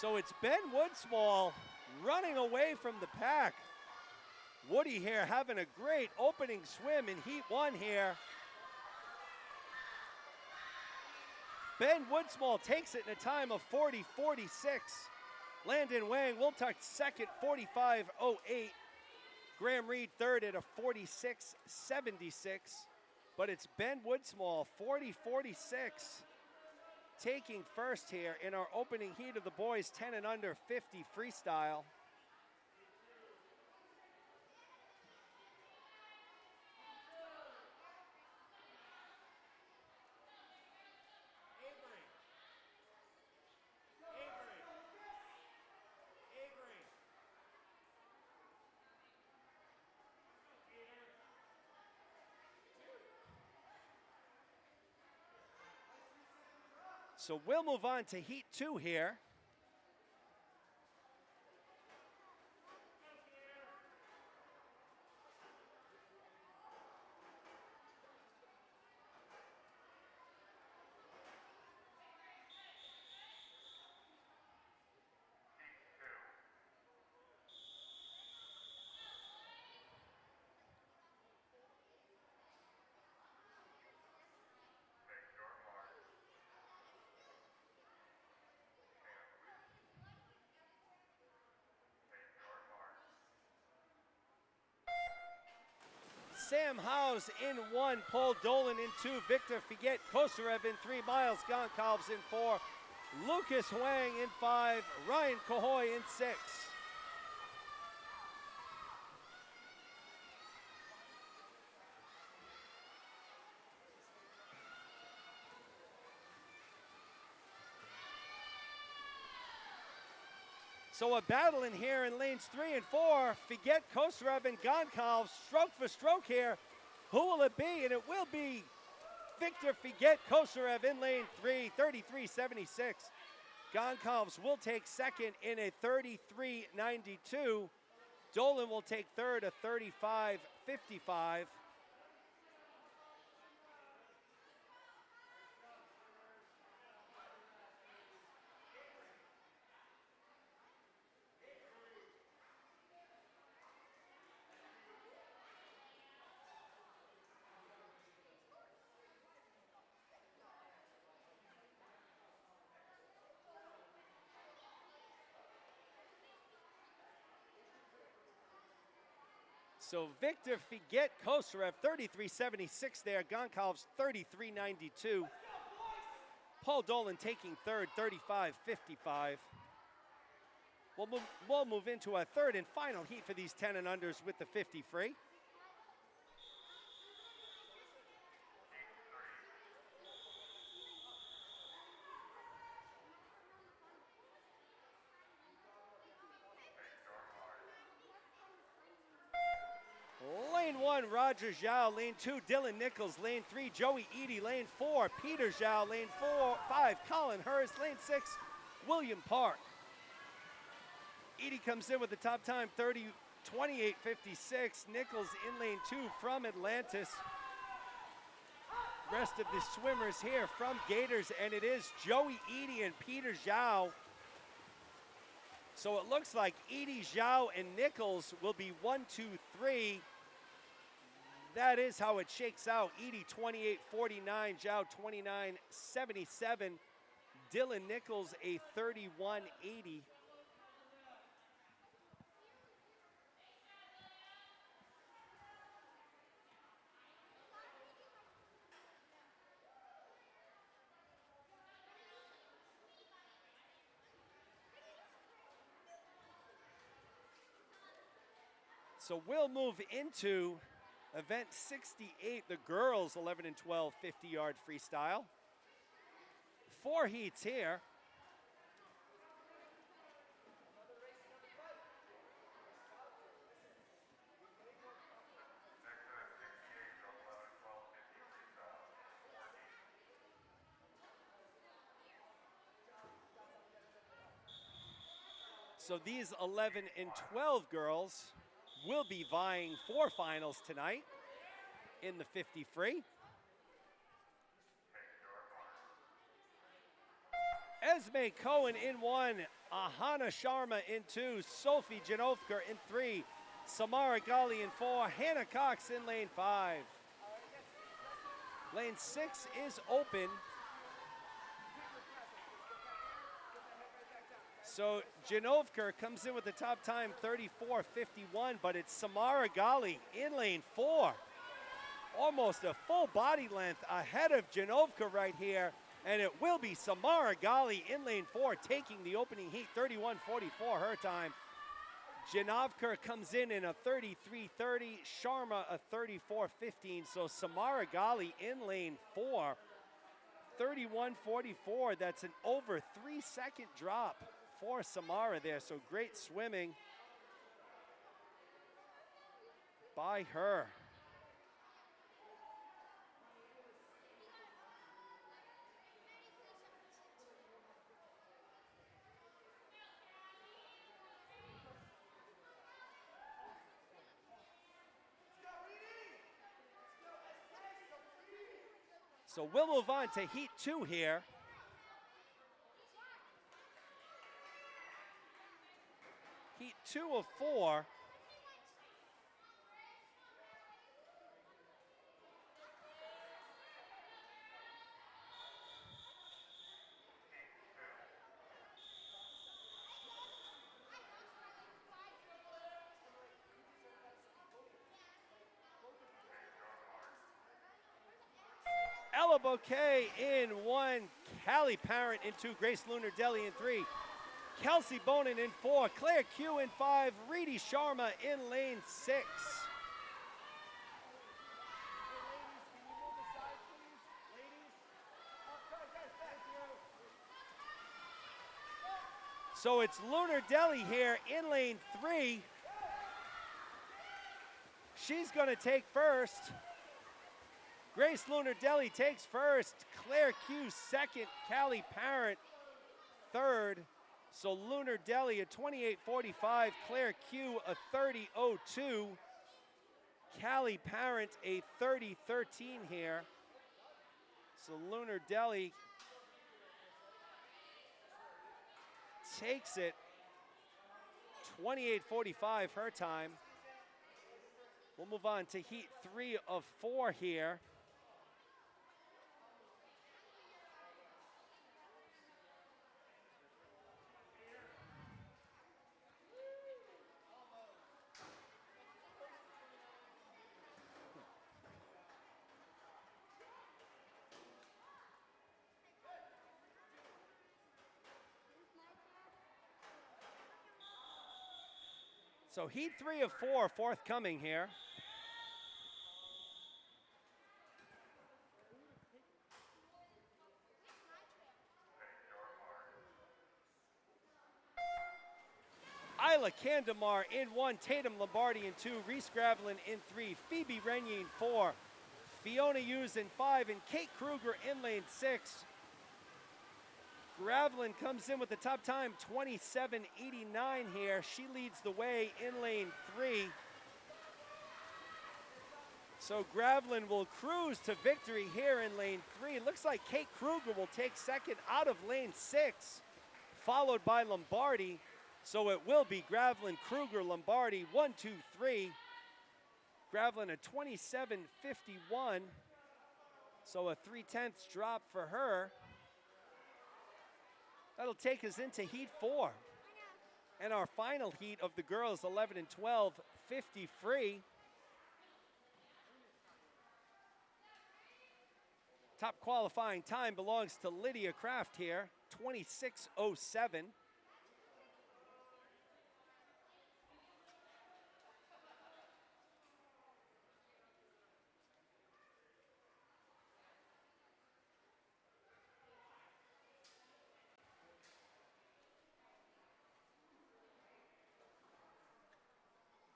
So it's Ben Woodsmall running away from the pack. Woody here having a great opening swim in heat 1 here. Ben Woodsmall takes it in a time of 40:46. Landon Wang will touch second, 45:08. Graham Reed third at a 46:76. But it's Ben Woodsmall, 40:46, taking first here in our opening heat of the boys 10 and under 50 freestyle. So we'll move on to heat 2 here. Sam Howes in 1, Paul Dolan in 2, Victor Figuet Kosarev in 3, Miles Goncalves in 4, Lucas Huang in 5, Ryan Cahoy in 6. So a battle in here in lanes 3 and 4. Figuet, Kosarev, and Goncalves stroke for stroke here. Who will it be? And it will be Victor Figuet Kosarev in lane 3, 33:76. Goncalves will take second in a 33:92. Dolan will take third, a 35:55. So Victor Figuet Kosarev, 33:76 there. Goncalves, 33:92. Paul Dolan taking third, 35:55. We'll move into a third and final heat for these 10 and unders with the 50 free. Lane 1, Roger Zhao. Lane 2, Dylan Nichols. Lane 3, Joey Eady. Lane 4, Peter Zhao. Lane 5, Colin Hurst. Lane 6, William Park. Eady comes in with the top time, 28:56. Nichols in lane 2 from Atlantis. Rest of the swimmers here from Gators, and it is Joey Eady and Peter Zhao. So it looks like Eady, Zhao, and Nichols will be 1, 2, 3. that is how it shakes out. Edie 28.49, Zhao 29.77, Dylan Nichols a 31.80. So we'll move into event 68, the girls 11 and 12 50-yard freestyle. 4 heats here. So these 11 and 12 girls will be vying for finals tonight in the 50 free. Esme Cohen in 1, Ahana Sharma in 2, Sophie Janovkar in 3, Samara Gali in 4, Hannah Cox in lane 5. Lane 6 is open. So Janovkar comes in with the top time 34.51, but it's Samara Gali in lane 4. Almost a full body length ahead of Janovkar right here. And it will be Samara Gali in lane 4 taking the opening heat, 31.44 her time. Janovkar comes in a 33.30, Sharma a 34.15. So Samara Gali in lane 4, 31.44. That's an over 3-second drop for Samara there. So great swimming by her. So we'll move on to heat 2 here. Heat 2 of 4. Ella Bouquet in 1, Callie Parent in 2, Grace Lunar Deli in 3, Kelsey Bonin in 4, Claire Q in 5, Reedy Sharma in lane 6. So it's Lunar Deli here in lane 3. She's going to take first. Grace Lunar Deli takes first, Claire Q second, Callie Parent third. So Lunar Deli at 28.45, Claire Q a 30.02, Callie Parent a 30.13 here. So Lunar Deli takes it, 28.45 her time. We'll move on to heat 3 of 4 here. So heat 3 of 4 forthcoming here. Isla Candemar in 1, Tatum Lombardi in 2, Reese Gravelin in 3, Phoebe Renier in 4, Fiona Hughes in 5, and Kate Kruger in lane 6. Gravelin comes in with the top time, 27.89 here. She leads the way in lane 3. So Gravelin will cruise to victory here in lane 3. It looks like Kate Kruger will take second out of lane 6, followed by Lombardi. So it will be Gravelin, Kruger, Lombardi, 1, 2, 3. Graveling a 27.51. So a 3/10 drop for her. That'll take us into heat 4. And our final heat of the girls, 11 and 12, 50 free. Top qualifying time belongs to Lydia Craft here, 26:07.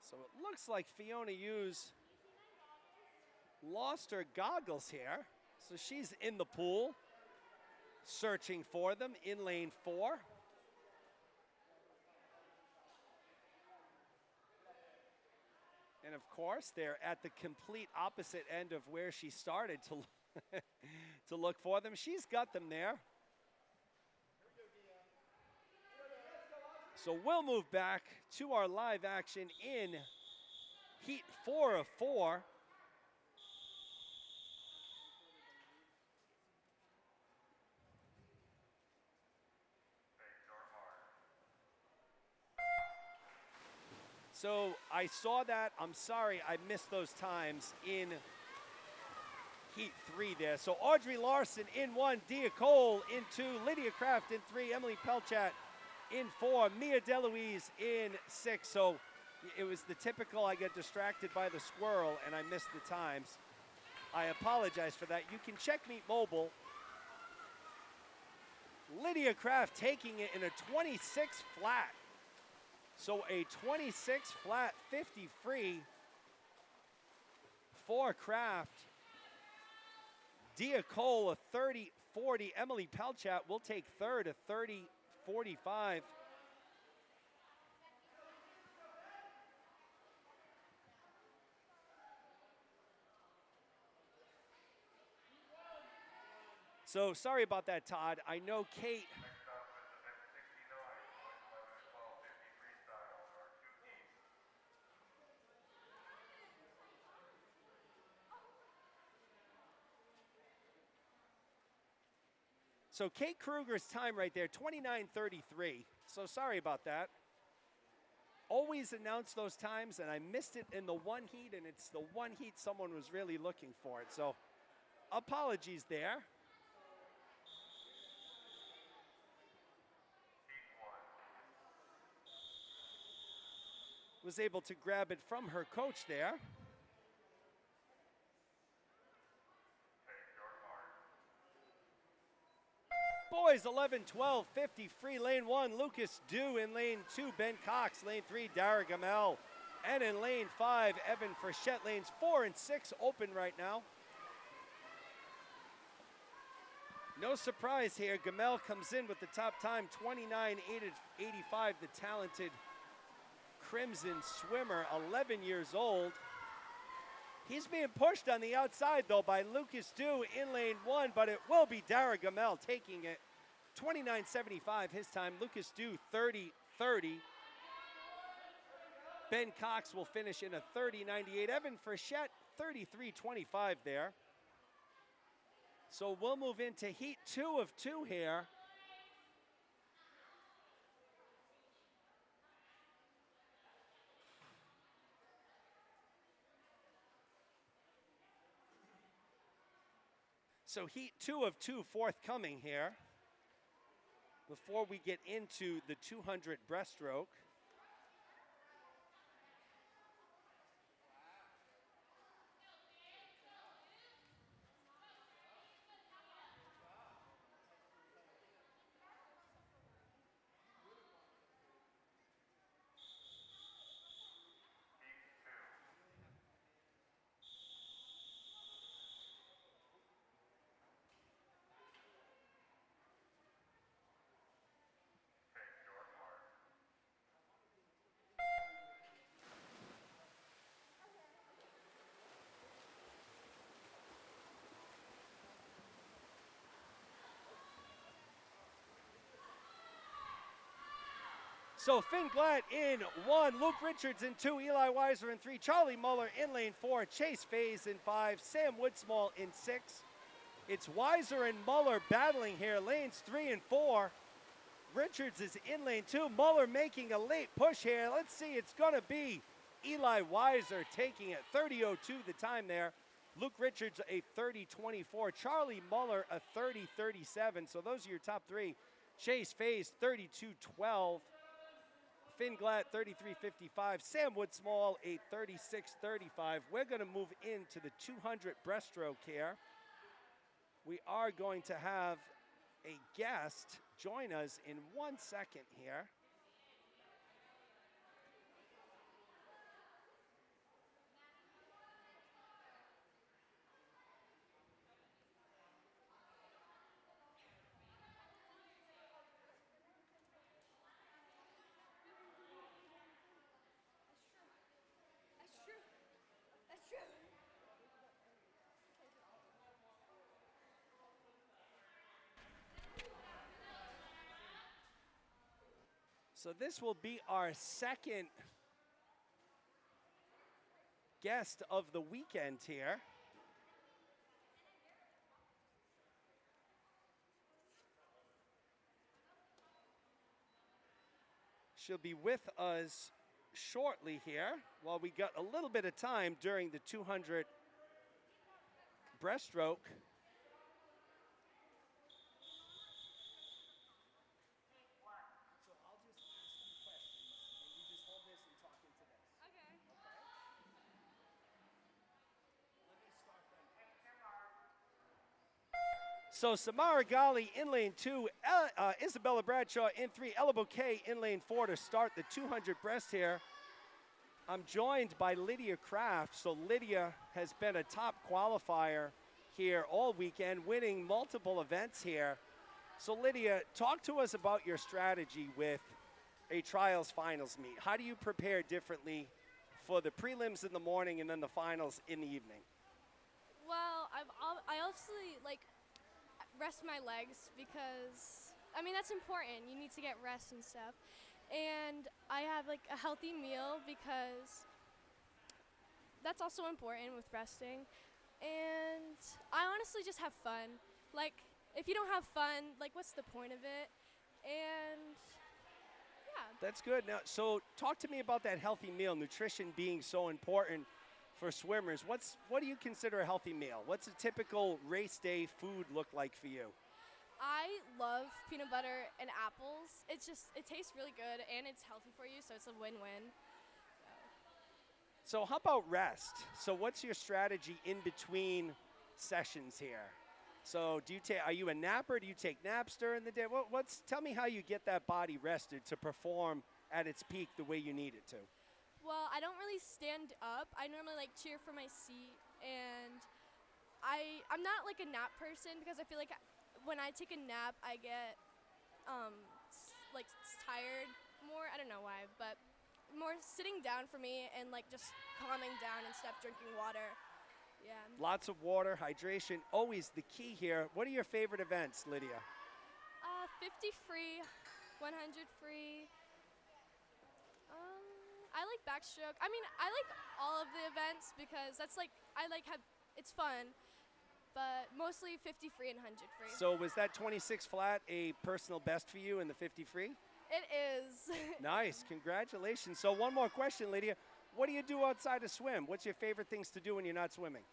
So it looks like Fiona Hughes lost her goggles here. So she's in the pool, searching for them in lane 4. And of course, they're at the complete opposite end of where she started to, to look for them. She's got them there. So we'll move back to our live action in heat 4 of 4. So I saw that. I'm sorry I missed those times in heat 3 there. So Audrey Larson in 1, Dia Cole in 2, Lydia Craft in 3, Emily Pelchat in 4, Mia DeLuise in 6. So it was the typical, I get distracted by the squirrel and I missed the times. I apologize for that. You can check Meet Mobile. Lydia Craft taking it in a 26 flat. So a 26 flat 50 free for Craft. Dia Cole a 30-40. Emily Pelchat will take third, a 30-45. So sorry about that, Todd. I know Kate. So Kate Kruger's time right there, 29:33. So sorry about that. Always announce those times, and I missed it in the one heat, and it's the one heat someone was really looking for it. So apologies there. Was able to grab it from her coach there. Boys 11-12, 50 free lane 1. Lucas Dew in lane 2. Ben Cox lane 3. Dara Gamel. And in lane 5, Evan Frechette. Lanes 4 and 6 open right now. No surprise here. Gamel comes in with the top time, 29:85. The talented Crimson swimmer, 11 years old. He's being pushed on the outside, though, by Lucas Dew in lane 1, but it will be Dara Gamel taking it. 29:75 his time. Lucas Dew, 30:30. Ben Cox will finish in a 30:98. Evan Frechette, 33:25 there. So we'll move into heat 2 of 2 here. So heat 2 of 2 forthcoming here before we get into the 200 breaststroke. So Finn Glatt in 1, Luke Richards in 2, Eli Weiser in 3, Charlie Muller in lane 4, Chase Faze in 5, Sam Woodsmall in 6. It's Weiser and Muller battling here, lanes 3 and 4. Richards is in lane 2, Muller making a late push here. Let's see, it's gonna be Eli Weiser taking it, 30:02 the time there. Luke Richards a 30:24, Charlie Muller a 30:37. So those are your top 3. Chase Faze 32:12. Finn Glatt, 33:55. Sam Woodsmall, a 36:35. We're going to move into the 200 breaststroke here. We are going to have a guest join us in 1 second here. So this will be our second guest of the weekend here. She'll be with us shortly here while we got a little bit of time during the 200 breaststroke. So Samara Ghali in lane 2, Isabella Bradshaw in 3, Ella Bouquet in lane 4 to start the 200 breast here. I'm joined by Lydia Craft. So Lydia has been a top qualifier here all weekend, winning multiple events here. So Lydia, talk to us about your strategy with a trials finals meet. How do you prepare differently for the prelims in the morning and then the finals in the evening? Well, I obviously rest my legs because, I mean, that's important. You need to get rest and stuff. And I have a healthy meal because that's also important with resting. And I honestly just have fun. If you don't have fun, what's the point of it? And yeah. That's good. Now, so talk to me about that healthy meal, nutrition being so important for swimmers. What do you consider a healthy meal? What's a typical race day food look like for you? I love peanut butter and apples. It tastes really good and it's healthy for you, so it's a win-win. So how about rest? So what's your strategy in between sessions here? So are you a napper? Do you take naps during the day? Tell me how you get that body rested to perform at its peak the way you need it to. Well, I don't really stand up. I normally cheer from my seat, and I'm not a nap person because I feel like when I take a nap, I get tired more. I don't know why, but more sitting down for me and just calming down and stuff, drinking water. Yeah. Lots of water, hydration, always the key here. What are your favorite events, Lydia? 50 free, 100 free. I like backstroke. I mean, I like all of the events because it's fun, but mostly 50 free and 100 free. So was that 26 flat a personal best for you in the 50 free? It is. Nice, congratulations. So one more question, Lydia. What do you do outside of swim? What's your favorite things to do when you're not swimming?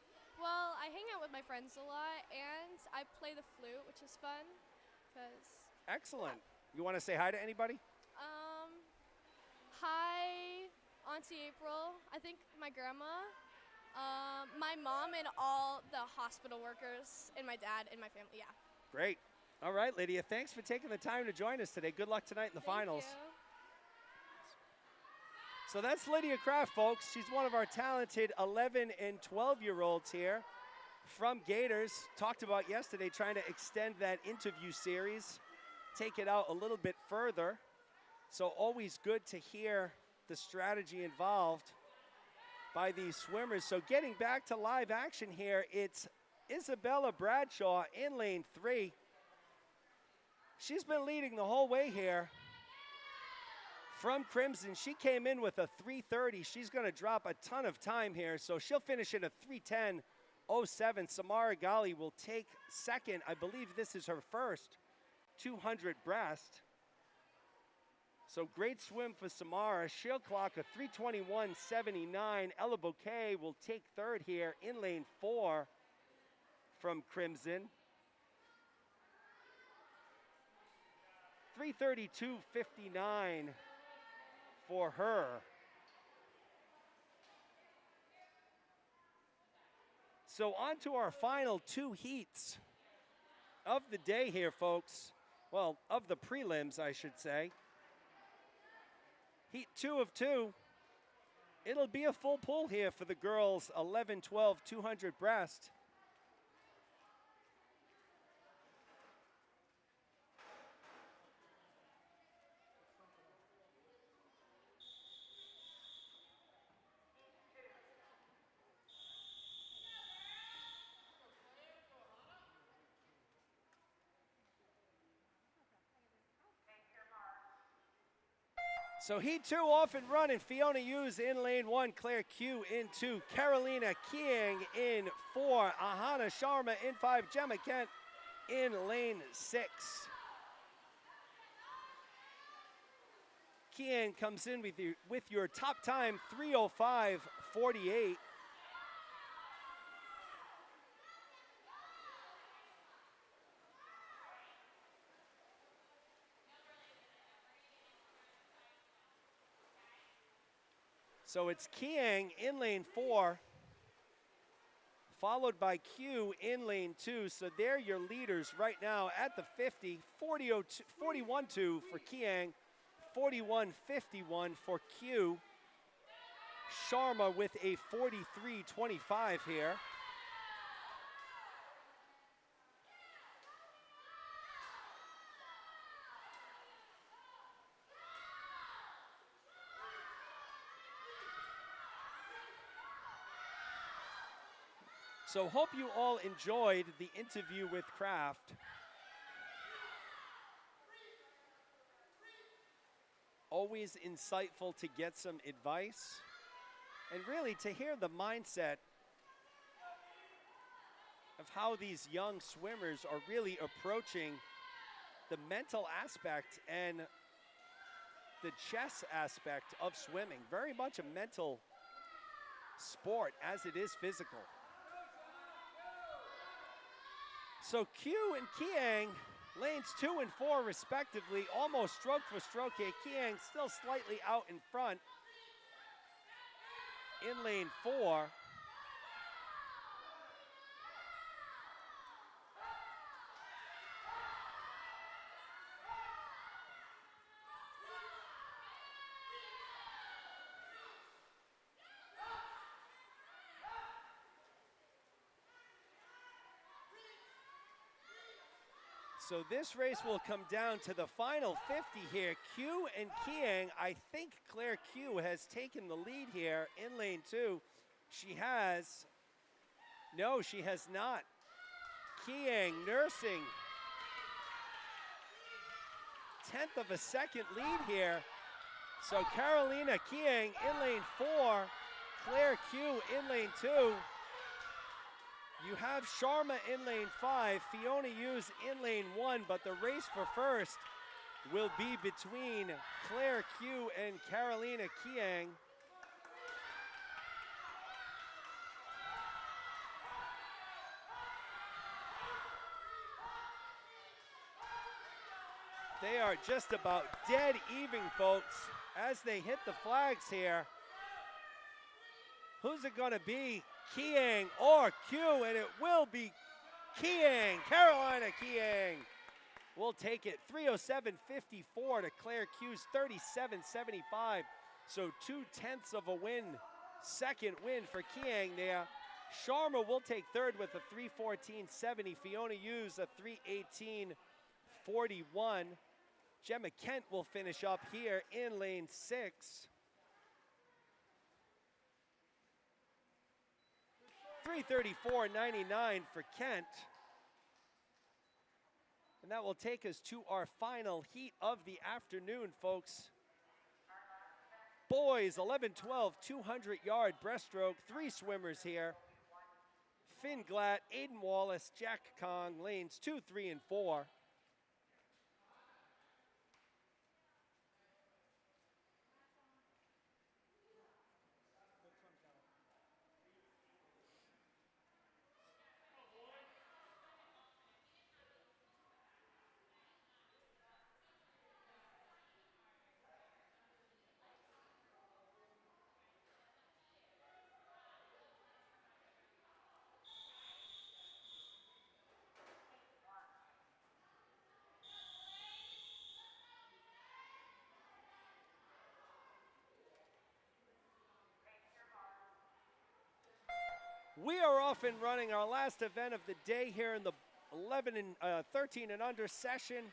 Well, I hang out with my friends a lot, and I play the flute, which is fun. Excellent. You want to say hi to anybody? Hi, Auntie April. I think my grandma, my mom, and all the hospital workers, and my dad, and my family, yeah. Great. All right, Lydia, thanks for taking the time to join us today. Good luck tonight in the finals. Thank you. So that's Lydia Craft, folks. She's one of our talented 11 and 12-year-olds here from Gators. Talked about yesterday trying to extend that interview series, take it out a little bit further. So always good to hear the strategy involved by these swimmers. So getting back to live action here, it's Isabella Bradshaw in lane 3. She's been leading the whole way here. from Crimson. She came in with a 3:30. She's going to drop a ton of time here, so she'll finish in a 3:10.07. Samara Gali will take second. I believe this is her first 200 breast. So great swim for Samara. She'll clock a 3:21.79. Ella Bouquet will take third here in lane 4 from Crimson. 3:32.59 for her. So on to our final 2 heats of the day here, folks. Well, of the prelims, I should say. Heat 2 of 2. It'll be a full pull here for the girls' 11-12 200 breast. So heat 2 off and running. Fiona Hughes in lane 1, Claire Q in 2, Carolina Kiang in 4, Ahana Sharma in 5, Gemma Kent in lane 6. Kiang comes in with your top time, 3:05.48. So it's Kiang in lane 4, followed by Q in lane 2. So they're your leaders right now at the 50. 41.2 for Kiang, 41.51 for Q. Sharma with a 43.25 here. So hope you all enjoyed the interview with Craft. Always insightful to get some advice and really to hear the mindset of how these young swimmers are really approaching the mental aspect and the chess aspect of swimming. Very much a mental sport as it is physical. So Q and Kiang, lanes 2 and 4 respectively, almost stroke for stroke here. Kiang still slightly out in front in lane 4. So this race will come down to the final 50 here. Q and Kiang, I think Claire Q has taken the lead here in lane 2. She has, no, she has not. Kiang nursing 1/10 of a second lead here. So Carolina Kiang in lane 4, Claire Q in lane 2. You have Sharma in lane 5, Fiona Hughes in lane 1, but the race for first will be between Claire Q and Carolina Kiang. They are just about dead even, folks, as they hit the flags here. Who's it gonna be? Kiang or Q, and it will be Kiang. Carolina Kiang will take it. 3:07.54 to Claire Q's 37.75. So 2/10 of a win, second win for Kiang there. Sharma will take third with a 3:14.70. Fiona Hughes a 3:18.41. Gemma Kent will finish up here in lane 6. 3:34.99 for Kent. And that will take us to our final heat of the afternoon, folks. boys 11-12 200-yard breaststroke. 3 swimmers here. Finn Glatt, Aiden Wallace, Jack Kong, lanes 2, 3, and 4. We are off and running our last event of the day here in the 13 and under session.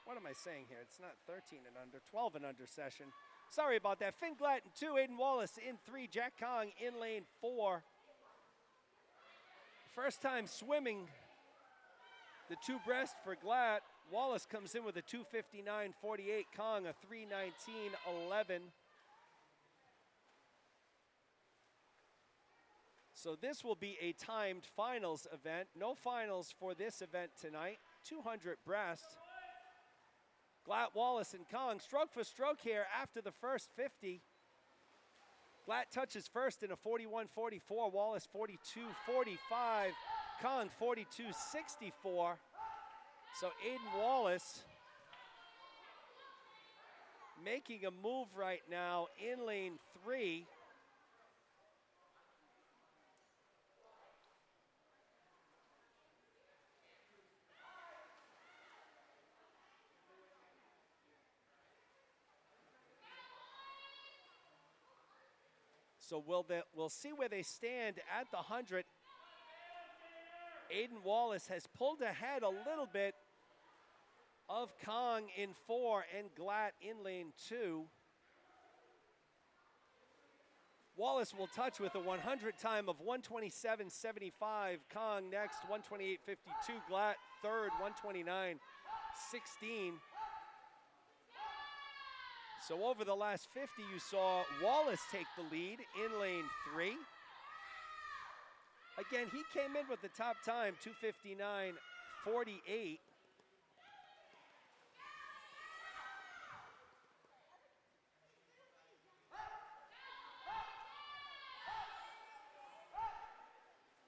What am I saying here? It's not 13 and under, 12 and under session. Sorry about that. Finn Glatt in 2, Aiden Wallace in 3, Jack Kong in lane 4. First time swimming the 2 breast for Glatt. Wallace comes in with a 2:59.48, Kong a 3:19.11. So this will be a timed finals event. No finals for this event tonight. 200 breast. Glatt, Wallace, and Kong stroke for stroke here after the first 50. Glatt touches first in a 41.44. Wallace 42.45. Kong 42.64. So Aiden Wallace making a move right now in lane 3. So we'll see where they stand at the 100. Aiden Wallace has pulled ahead a little bit of Kong in 4 and Glatt in lane 2. Wallace will touch with a 100 time of 127.75. Kong next, 128.52. Glatt third, 129.16. So over the last 50, you saw Wallace take the lead in lane 3. Again, he came in with the top time, 2:59.48.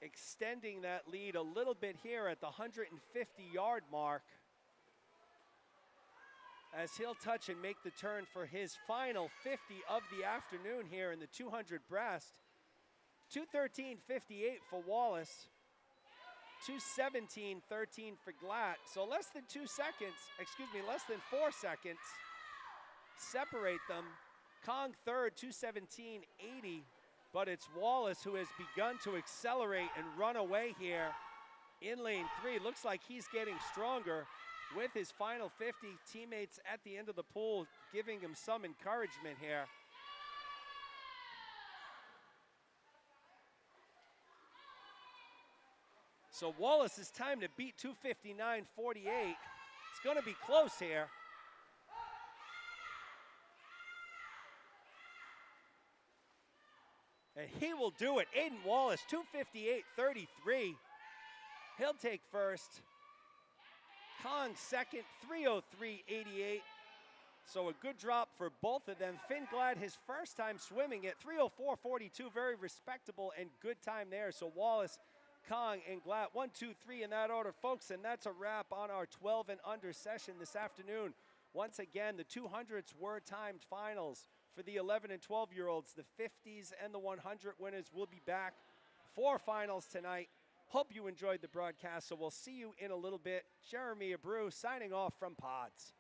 Extending that lead a little bit here at the 150-yard mark, as he'll touch and make the turn for his final 50 of the afternoon here in the 200 breast. 2:13.58 for Wallace, 2:17.13 for Glatt. So less than 4 seconds separate them. Kong third, 2:17.80, but it's Wallace who has begun to accelerate and run away here in lane 3. Looks like he's getting stronger with his final 50. Teammates at the end of the pool giving him some encouragement here. So Wallace's time to beat 2:59.48. It's going to be close here. And he will do it. Aiden Wallace, 2:58.33. He'll take first. Kong second, 3:03.88. So a good drop for both of them. Finn Glatt, his first time swimming at 3:04.42. Very respectable and good time there. So Wallace, Kong, and Glatt, 1, 2, 3 in that order, folks. And that's a wrap on our 12 and under session this afternoon. Once again, the 200s were timed finals. For the 11 and 12-year-olds, the 50s and the 100 winners will be back for finals tonight. Hope you enjoyed the broadcast, so we'll see you in a little bit. Jeremy Abreu signing off from Pods.